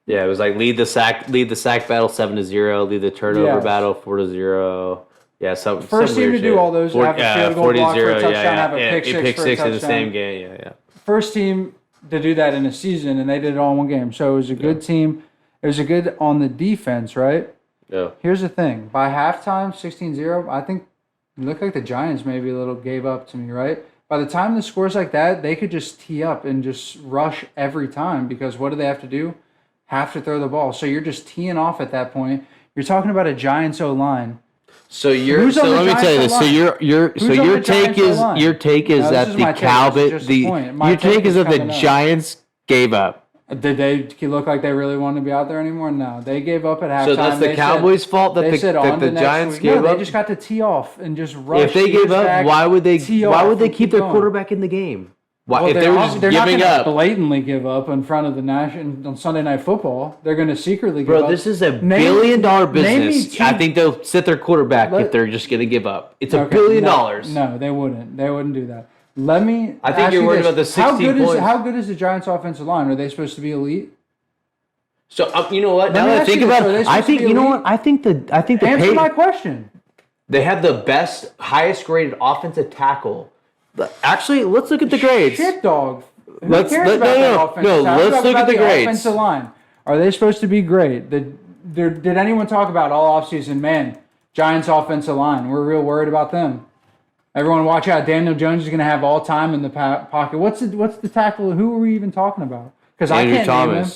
Yeah, it was like lead the sack battle 7-0, lead the turnover battle 4-0. Yeah, first team to do all those. Have a field goal block for a touchdown. Have a pick six in the same game. Yeah. First team to do that in a season, and they did it all in one game. So it was a good team. It was a good on the defense, right? Yeah. Here's the thing. By halftime, 16-0, I think it looked like the Giants maybe a little gave up to me, right? By the time the score's like that, they could just tee up and just rush every time because what do they have to do? Have to throw the ball. So you're just teeing off at that point. You're talking about a Giants O-line. So let me tell you this. So your take is that the Cowboys the Giants gave up. Did they look like they really wanted to be out there anymore? No, they gave up at halftime. So that's the Cowboys' fault that the Giants gave up. They just got to tee off and just rush. If they gave up, why would they keep their quarterback in the game? Why, if they were just giving up, blatantly give up in front of the nation on Sunday Night Football, they're going to secretly give up. Bro, this is a billion-dollar business. I think they'll sit their quarterback if they're just going to give up. It's $1 billion. No, they wouldn't. They wouldn't do that. I think you're worried about the 16 points. How good is the Giants' offensive line? Are they supposed to be elite? So you know what? Now that I think about it, I think the answer my question. They have the best, highest graded offensive tackle. Actually, let's look at the grades. Shit, dog. Let's look at the grades. Offensive line. Are they supposed to be great? Did anyone talk about all offseason? Man, Giants' offensive line. We're real worried about them. Everyone, watch out! Daniel Jones is going to have all time in the pocket. What's the tackle? Who are we even talking about? Because I can't name him.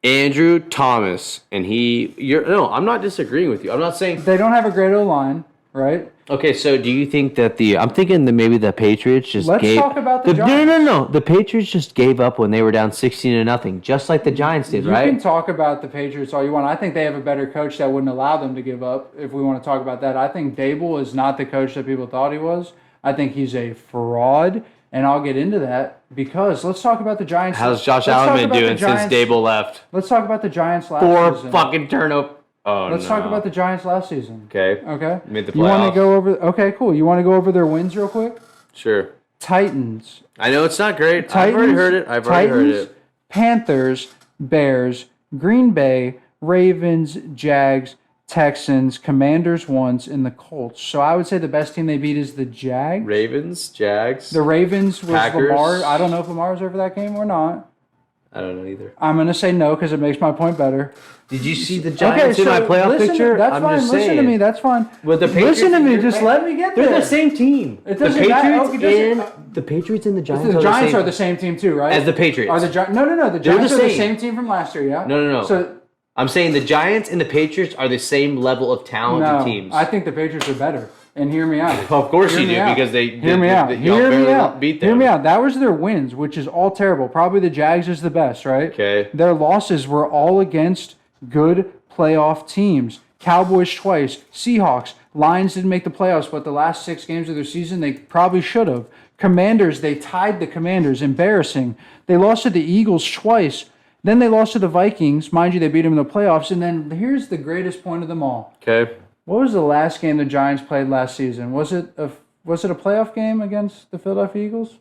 Andrew Thomas, and I'm not disagreeing with you. I'm not saying they don't have a great O-line, right? Okay, so do you think that I'm thinking that maybe the Patriots just Let's talk about the Giants. No. The Patriots just gave up when they were down 16-0, just like the Giants did, right? You can talk about the Patriots all you want. I think they have a better coach that wouldn't allow them to give up, if we want to talk about that. I think Dable is not the coach that people thought he was. I think he's a fraud, and I'll get into that because let's talk about the Giants. How's Josh Allen been doing since Dable left? Let's talk about the Giants last season. 4 fucking turnovers. Oh, Let's talk about the Giants last season. Okay. Okay. Made the playoffs. You want to go over? Okay, cool. You want to go over their wins real quick? Sure. Titans. I know it's not great. Titans, I've already heard it. Titans, Panthers, Bears, Green Bay, Ravens, Jags, Texans, Commanders once, and the Colts. So I would say the best team they beat is the Jags. Ravens, Jags. The Ravens was Packers. Lamar. I don't know if Lamar was over that game or not. I don't know either. I'm going to say no because it makes my point better. Did you see the Giants in my playoff picture? That's fine. Listen to me. That's fine. With the Patriots, listen to me. Just let me get there. They're the same team. It doesn't matter. The Patriots and the Giants. The Giants are the same team too, right? As the Patriots. No. The Giants are the same team from last year. Yeah. No. So I'm saying the Giants and the Patriots are the same level of talented teams. I think the Patriots are better. And hear me out. Of course you do, because they hear me out. beat them. Hear me out. That was their wins, which is all terrible. Probably the Jags is the best, right? Okay. Their losses were all against good playoff teams. Cowboys twice, Seahawks, Lions didn't make the playoffs, but the last 6 games of their season they probably should have. Commanders, they tied the Commanders, embarrassing. They lost to the Eagles twice. Then they lost to the Vikings. Mind you, they beat them in the playoffs. And then here's the greatest point of them all. Okay. What was the last game the Giants played last season? Was it a playoff game against the Philadelphia Eagles?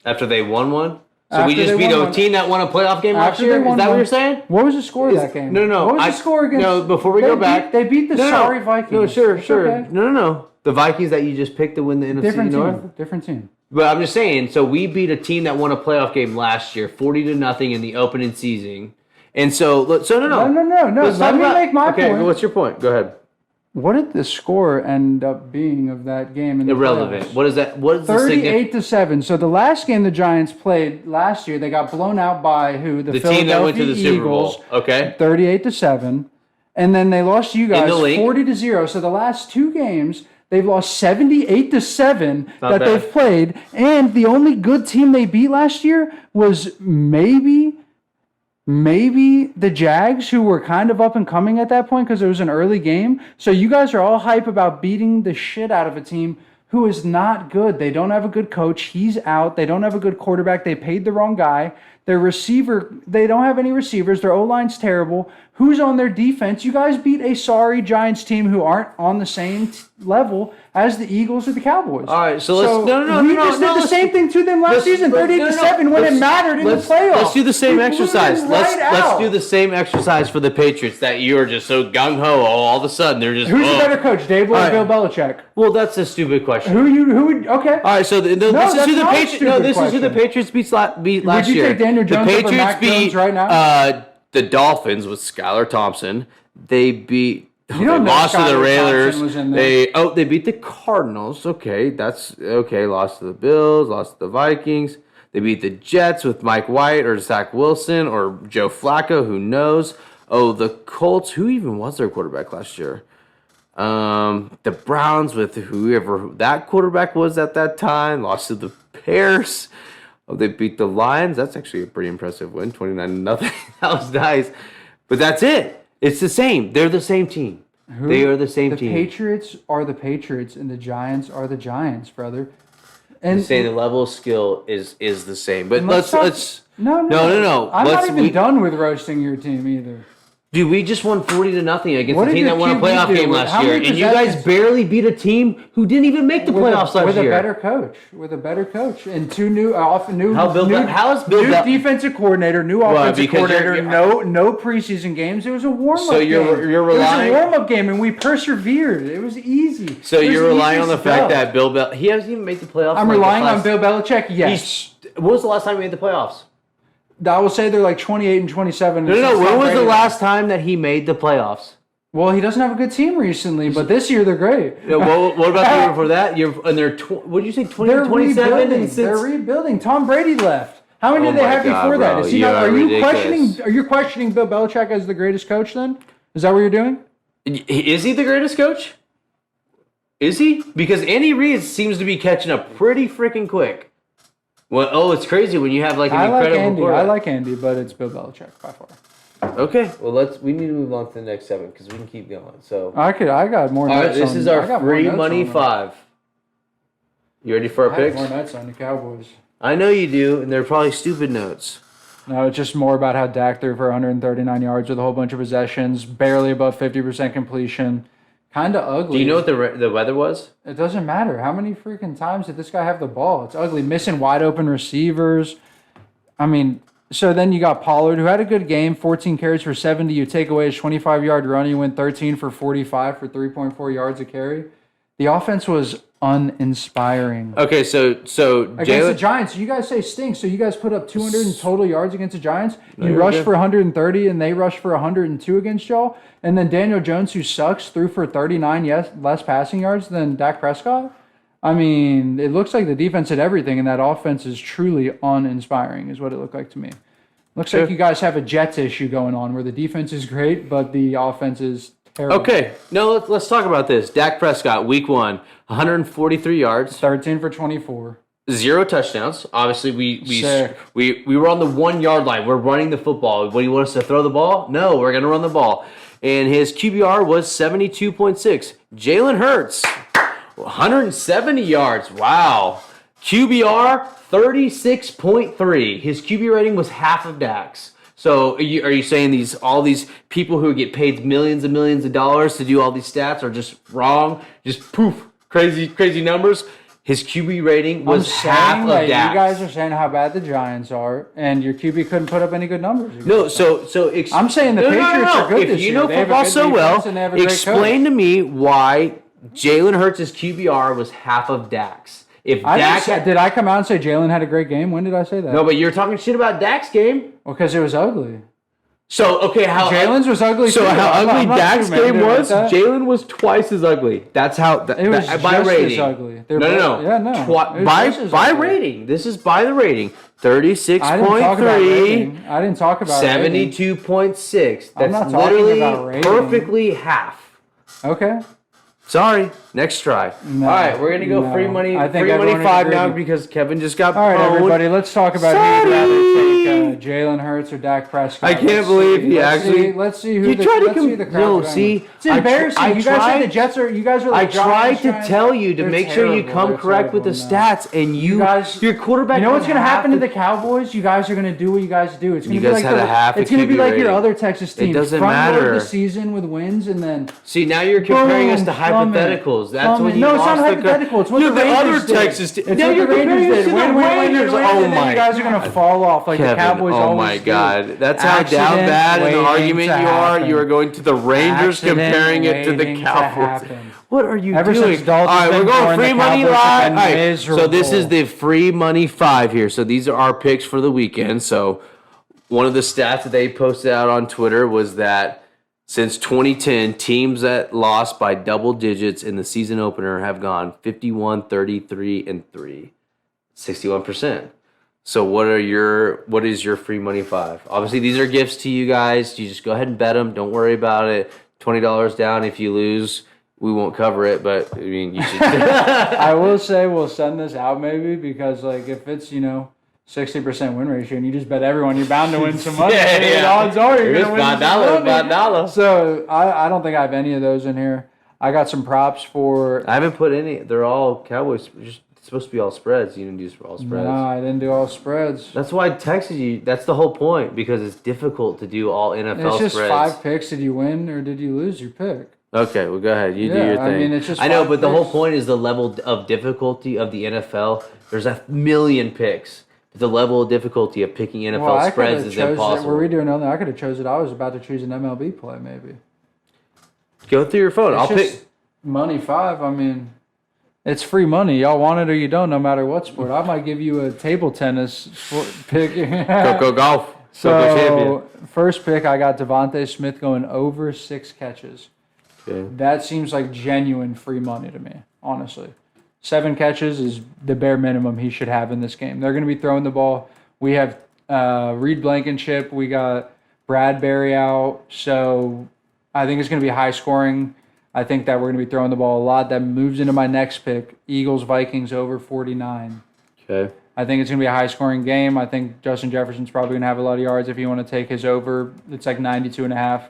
After they won one? So After we just beat a team that won a playoff game last year? Is that what you're saying? What was the score of that game? No. What was the score against? No, before we go back. They beat the Vikings. No, sure. Okay. No. The Vikings that you just picked to win the NFC North? Different team. But I'm just saying, so we beat a team that won a playoff game last year, 40-0 in the opening season. And so no. Let me make my point. Okay, what's your point? Go ahead. What did the score end up being of that game? In the Irrelevant. playoffs? What is that? What is 38-7. So the last game the Giants played last year, they got blown out by who? The team that went to the Super Eagles. Bowl. Okay. 38-7, and then they lost to you guys 40-0. So the last 2 games, they've lost 78-7 that they've played, and the only good team they beat last year was maybe the Jags, who were kind of up and coming at that point because it was an early game. So you guys are all hype about beating the shit out of a team who is not good. They don't have a good coach. He's out. They don't have a good quarterback. They paid the wrong guy. Their receiver, they don't have any receivers. Their O-line's terrible. Who's on their defense? You guys beat a sorry Giants team who aren't on the same level as the Eagles or the Cowboys. All right, so let's we just did the same thing to them last season, 38-7, when it mattered in the playoffs. Let's do the same exercise. Let's do the same. same exercise for the Patriots that you are just so gung ho. All of a sudden they're just. Who's the better coach, Dable or Bill Belichick? Well, that's a stupid question. Who would? Okay. All right, so this is who the Patriots. No, this is who the Patriots beat last year. Would you take Daniel Jones over Mac Jones right now? The Dolphins with Skylar Thompson. They beat. You don't they lost to the Raiders. They beat the Cardinals. Okay, that's okay. Lost to the Bills. Lost to the Vikings. They beat the Jets with Mike White or Zach Wilson or Joe Flacco. Who knows? Oh, the Colts. Who even was their quarterback last year? The Browns with whoever that quarterback was at that time. Lost to the Bears. Oh, they beat the Lions. That's actually a pretty impressive win, 29-0. That was nice. But that's it. It's the same. They're the same team. They are the same team. The Patriots are the Patriots, and the Giants are the Giants, brother. And I'm saying the level of skill is the same. But let's No. I'm not even done with roasting your team either. Dude, we just won 40-0 against a team that won a playoff game last year, and you guys barely beat a team who didn't even make the playoffs last year. With a better coach, and 2 new defensive coordinator, new offensive coordinator, no preseason games. It was a warm-up game. So you're relying. It was a warm-up game, and we persevered. It was easy. So you're relying on the fact that Bill Belichick, he hasn't even made the playoffs. I'm relying on Bill Belichick. Yes. When was the last time he made the playoffs? I will say they're like 28-27. No. When was the last time that he made the playoffs? Well, he doesn't have a good team recently, but this year they're great. Yeah, what about the year before that? What did you say? 20-27? They're rebuilding. Tom Brady left. How many did they have before that? Is he not? Are you questioning Bill Belichick as the greatest coach? Then is that what you're doing? Is he the greatest coach? Is he? Because Andy Reid seems to be catching up pretty freaking quick. Well, it's crazy when you have like an incredible quarterback. I like Andy, but it's Bill Belichick by far. Okay, well we need to move on to the next segment because we can keep going. So I got more notes. All right, this is our free money 5. You ready for our picks? I have more notes on the Cowboys. I know you do, and they're probably stupid notes. No, it's just more about how Dak threw for 139 yards with a whole bunch of possessions, barely above 50% completion. Kind of ugly. Do you know what the weather was? It doesn't matter. How many freaking times did this guy have the ball? It's ugly. Missing wide open receivers. I mean, so then you got Pollard, who had a good game, 14 carries for 70. You take away his 25-yard run, he went 13 for 45 for 3.4 yards a carry. The offense was uninspiring. Okay, so Against the Giants, you guys say stinks, so you guys put up 200 in total yards against the Giants. You rushed for 130, and they rushed for 102 against y'all. And then Daniel Jones, who sucks, threw for 39 less passing yards than Dak Prescott. I mean, it looks like the defense did everything, and that offense is truly uninspiring, is what it looked like to me. Looks like you guys have a Jets issue going on where the defense is great, but the offense is terrible. Okay, no, let's talk about this. Dak Prescott, week 1, 143 yards. 13 for 24. 0 touchdowns. Obviously, we were on the 1 yard line. We're running the football. What do you want us to throw the ball? No, we're going to run the ball. And his QBR was 72.6. Jalen Hurts, 170 yards. Wow. QBR, 36.3. His QB rating was half of Dak's. So are you saying all these people who get paid millions and millions of dollars to do all these stats are just wrong? Just poof, crazy numbers? His QB rating was half of Dak's. You guys are saying how bad the Giants are, and your QB couldn't put up any good numbers. No, I'm saying the Patriots are good if this you year. know football so well, explain to me why Jalen Hurts' QBR was half of Dak's. Did I come out and say Jalen had a great game? When did I say that? No, but you're talking shit about Dak's game. Well, because it was ugly. So, okay, how Jalen's was ugly. So too. how ugly Dak's game was? That. Jalen was twice as ugly. That's how. It was by just rating. as ugly. No. Yeah, no. By rating. This is by the rating. 36.3. I didn't talk about 72.6. I'm not That's talking literally about rating. perfectly half. Okay. Sorry. Next try. No, all right, we're gonna go free money. I think free money 5 now agreed. because Kevin just got. All right, everybody. Let's talk about who would rather take Jalen Hurts or Dak Prescott. I can't believe he actually. Let's see who. You tried to It's embarrassing. You guys said the Jets are. You guys are. I tried to tell you to make sure you come correct with the stats, and you guys, your quarterback. You know what's going to happen to the Cowboys? You guys are going to do what you guys do. It's going to be like it's going to be like your other Texas teams. It doesn't matter. The season with wins, and then see now you're comparing us to hypotheticals. That's when you lost it's not hypothetical. It's what the other Texas team. Now you're comparing us to the Rangers. Oh my! You guys are going to fall off like the Cowboys always do. Oh my God! That's how down bad in the argument you are. You are going to the Rangers comparing it to the Cowboys. What are you doing? All right, we're going free money live. All right, so this is the free money 5 here. So these are our picks for the weekend. So one of the stats that they posted out on Twitter was that since 2010, teams that lost by double digits in the season opener have gone 51, 33, and 3. 61%. So what is your free money 5? Obviously, these are gifts to you guys. You just go ahead and bet them. Don't worry about it. $20 down. If you lose, we won't cover it. But I mean, you should. I will say we'll send this out maybe because like if it's 60% win ratio and you just bet everyone, you're bound to win some money. Yeah. Odds are you're going to win $5. So I don't think I have any of those in here. I got some props for. I haven't put any. They're all Cowboys. It's supposed to be all spreads. You didn't do all spreads. No, I didn't do all spreads. That's why I texted you. That's the whole point because it's difficult to do all NFL spreads. It's just 5 picks. Did you win or did you lose your pick? Okay, well, go ahead. You do your thing. I mean, it's just. I know, but the whole point is the level of difficulty of the NFL. There's 1 million picks. The level of difficulty of picking NFL spreads is impossible. Were we doing nothing? I could have chosen. I was about to choose an MLB play, maybe. Go through your phone. I'll pick money 5. I mean, it's free money. Y'all want it or you don't, no matter what sport. I might give you a table tennis pick. Go golf. So first pick, I got Devontae Smith going over 6 catches. Okay. That seems like genuine free money to me, honestly. 7 catches is the bare minimum he should have in this game. They're going to be throwing the ball. We have Reed Blankenship. We got Bradbury out. So I think it's going to be high scoring. I think that we're going to be throwing the ball a lot. That moves into my next pick, Eagles-Vikings over 49. Okay. I think it's going to be a high scoring game. I think Justin Jefferson's probably going to have a lot of yards if you want to take his over. It's like 92.5.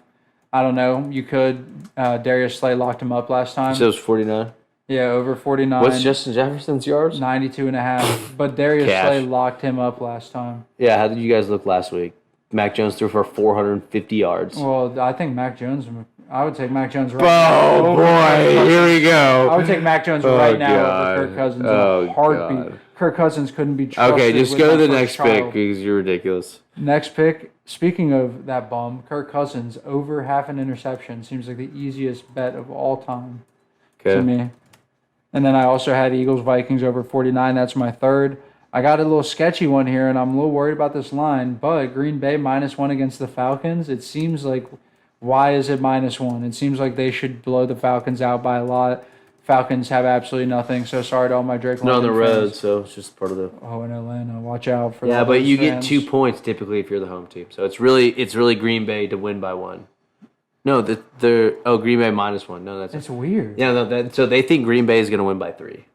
I don't know. You could. Darius Slay locked him up last time. So it was 49? Yeah, over 49. What's Justin Jefferson's yards? 92.5. But Darius Slay locked him up last time. Yeah, how did you guys look last week? Mac Jones threw for 450 yards. Well, I think I would take Mac Jones right now. Oh, boy. Here we go. I would take Mac Jones right now over Kirk Cousins in a heartbeat. God. Kirk Cousins couldn't be trusted. Okay, just go to the next pick because you're ridiculous. Next pick, speaking of that bum, Kirk Cousins over half an interception seems like the easiest bet of all time to me. And then I also had Eagles-Vikings over 49. That's my third. I got a little sketchy one here, and I'm a little worried about this line. But Green Bay -1 against the Falcons. It seems like, why is it -1? It seems like they should blow the Falcons out by a lot. Falcons have absolutely nothing. So sorry to all my Drake London on the road, fans. so it's just part of the. Oh, in Atlanta, watch out for. Yeah, but you get 2 points typically if you're the home team. So it's really Green Bay to win by 1. No, Green Bay -1. No, that's weird. Yeah, no, so they think Green Bay is going to win by 3.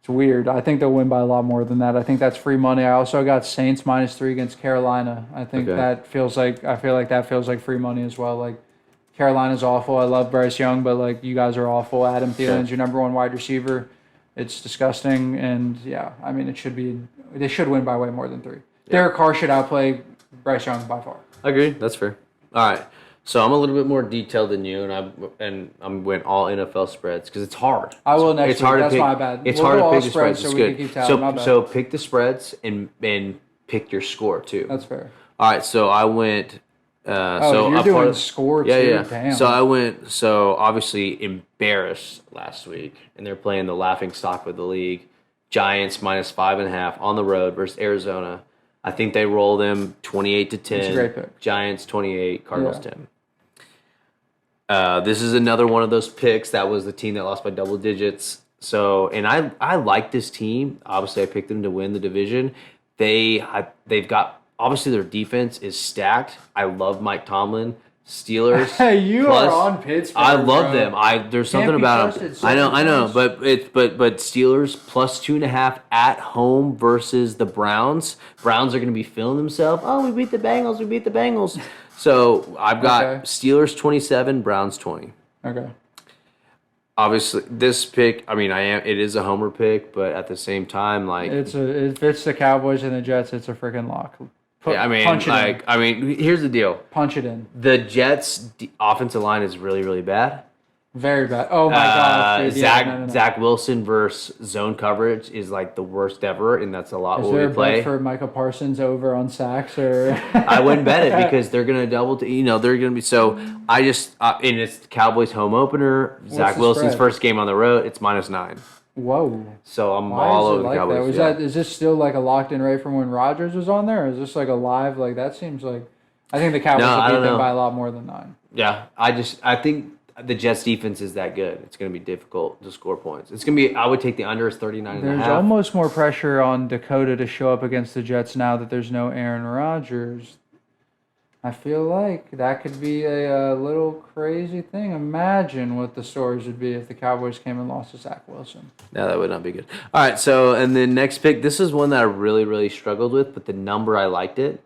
It's weird. I think they'll win by a lot more than that. I think that's free money. I also got Saints -3 against Carolina. I think that feels like that feels like free money as well. Like Carolina's awful. I love Bryce Young, but like you guys are awful. Adam Thielen's your number 1 wide receiver. It's disgusting, and yeah, I mean they should win by way more than 3. Yeah. Derek Carr should outplay Bryce Young by far. I agree. That's fair. All right. So I'm a little bit more detailed than you, and I went all NFL spreads because it's hard. I will next week. That's my bad. It's hard to pick the spreads. So we can keep tabs. So pick the spreads and pick your score too. That's fair. All right. So I went. You're doing score too. Yeah. Damn. So I went. So obviously embarrassed last week, and they're playing the laughing stock of the league. Giants -5.5 on the road versus Arizona. I think they roll them 28-10. It's a great pick. Giants 28, Cardinals 10. This is another one of those picks that was the team that lost by double digits. So, and I like this team. Obviously, I picked them to win the division. They've got obviously their defense is stacked. I love Mike Tomlin. Steelers. Hey, you are on Pittsburgh. I love them. There's something about them. I know, but Steelers +2.5 at home versus the Browns. Browns are going to be feeling themselves. Oh, we beat the Bengals. So I've got Steelers 27, Browns 20. Okay. Obviously, this pick. I mean, it is a homer pick, but at the same time, like if it's the Cowboys and the Jets, it's a freaking lock. Here's the deal. Punch it in. The Jets' offensive line is really, really bad. Very bad. Oh my gosh. Zach Wilson versus zone coverage is like the worst ever, and that's a lot what we play. Is there a bet for Micah Parsons over on sacks or? I wouldn't bet it because they're gonna double. They're gonna be so. And it's Cowboys home opener. Zach Wilson's first game on the road. It's -9. Whoa. So I'm all over the Cowboys. Is this still like a locked in rate from when Rodgers was on there? Or is this like a live? Like that seems like. I think the Cowboys will beat them by a lot more than 9. Yeah, I think. The Jets defense is that good. It's going to be difficult to score points. It's going to be. I would take the under as 39.5. There's almost more pressure on Dakota to show up against the Jets now that there's no Aaron Rodgers. I feel like that could be a little crazy thing. Imagine what the stories would be if the Cowboys came and lost to Zach Wilson. No, that would not be good. All right, so and then next pick. This is one that I really, really struggled with, but the number I liked it,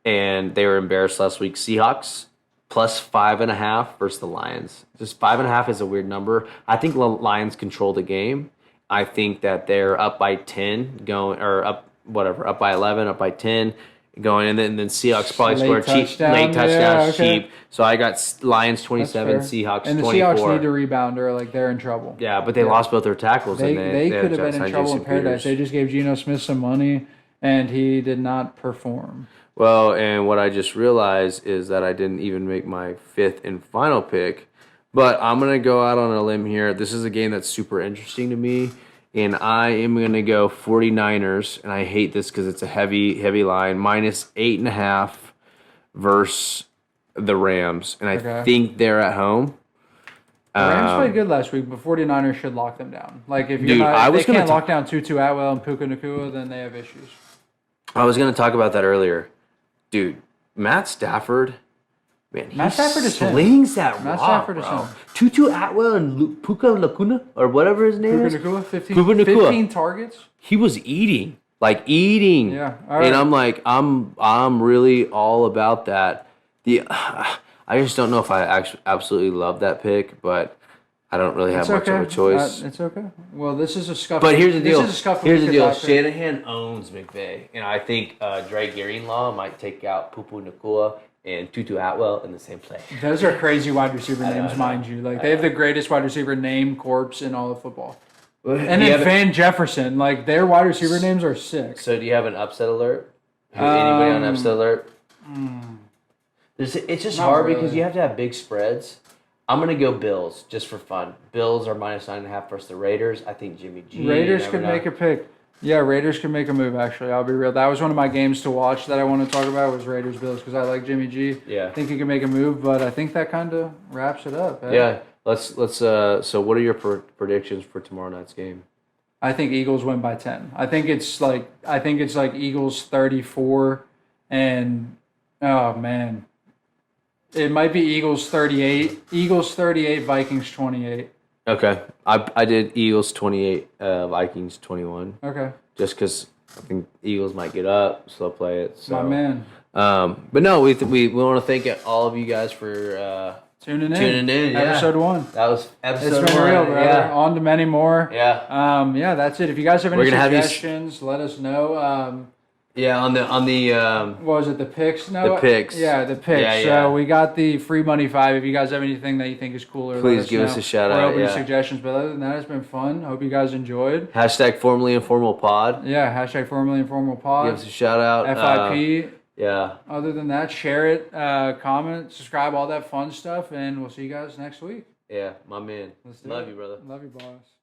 and they were embarrassed last week. Seahawks. +5.5 versus the Lions. Just 5.5 is a weird number. I think the Lions control the game. I think that they're up by 10 up by 11, up by 10 going, and then Seahawks probably scored late touchdowns cheap. So I got Lions 27, Seahawks 24. And the Seahawks need to rebound or like they're in trouble. Yeah, but they lost both their tackles. They could have been in trouble in paradise. They just gave Geno Smith some money, and he did not perform. Well, and what I just realized is that I didn't even make my 5th and final pick. But I'm going to go out on a limb here. This is a game that's super interesting to me. And I am going to go 49ers. And I hate this because it's a heavy, heavy line. -8.5 versus the Rams. And I think they're at home. The Rams played good last week, but 49ers should lock them down. Like, if they can't lock down Tutu Atwell and Puka Nacua, then they have issues. I was going to talk about that earlier. Dude, Matt Stafford, man, he slings that rock, Stafford is him. Tutu Atwell and Puka Nacua, or whatever his name is. Puka Nacua, 15 targets. He was eating. Yeah, all right. And I'm like, I'm really all about that. I just don't know if I actually absolutely love that pick, but I don't really have much of a choice. It's okay. Well, this is a scuff. But here's the deal. This is a scuff. Here's the deal. Shanahan owns McVay, and I think Dre Greenlaw might take out Pupu Nakua and Tutu Atwell in the same play. Those are crazy wide receiver names, mind you. Like they have the greatest wide receiver name corpse in all of football. And then Van Jefferson, like their wide receiver names are sick. So do you have an upset alert? Anybody on upset alert? It's just hard because you have to have big spreads. I'm going to go Bills just for fun. Bills are -9.5 versus the Raiders. I think Jimmy G. Raiders could make a pick. Yeah, Raiders could make a move, actually. I'll be real. That was one of my games to watch that I want to talk about was Raiders-Bills because I like Jimmy G. Yeah. I think he can make a move, but I think that kind of wraps it up. Hey? Yeah. Let's. So what are your predictions for tomorrow night's game? I think Eagles win by 10. I think it's like Eagles 34 and oh man. It might be Eagles 38. Eagles 38, Vikings 28. Okay. I did Eagles 28, Vikings 21. Okay. Just because I think Eagles might get up, slow play it. So. My man. But no, we want to thank all of you guys for tuning in. Episode 1. That was episode 1. It's been real, brother. Yeah. On to many more. Yeah. Yeah, that's it. If you guys have any suggestions, let us know. Yeah, on the what was it, the picks? No, the picks. Yeah, the picks. Yeah. So we got the free money 5. If you guys have anything that you think is cooler, please give us a shout out. We're open to suggestions. But other than that, it's been fun. Hope you guys enjoyed. # Formerly Informal Pod. Yeah, # Formerly Informal Pod. Give us a shout out. FIP. Yeah. Other than that, share it, comment, subscribe, all that fun stuff, and we'll see you guys next week. Yeah, my man. Let's do Love it. you, brother. Love you, boss.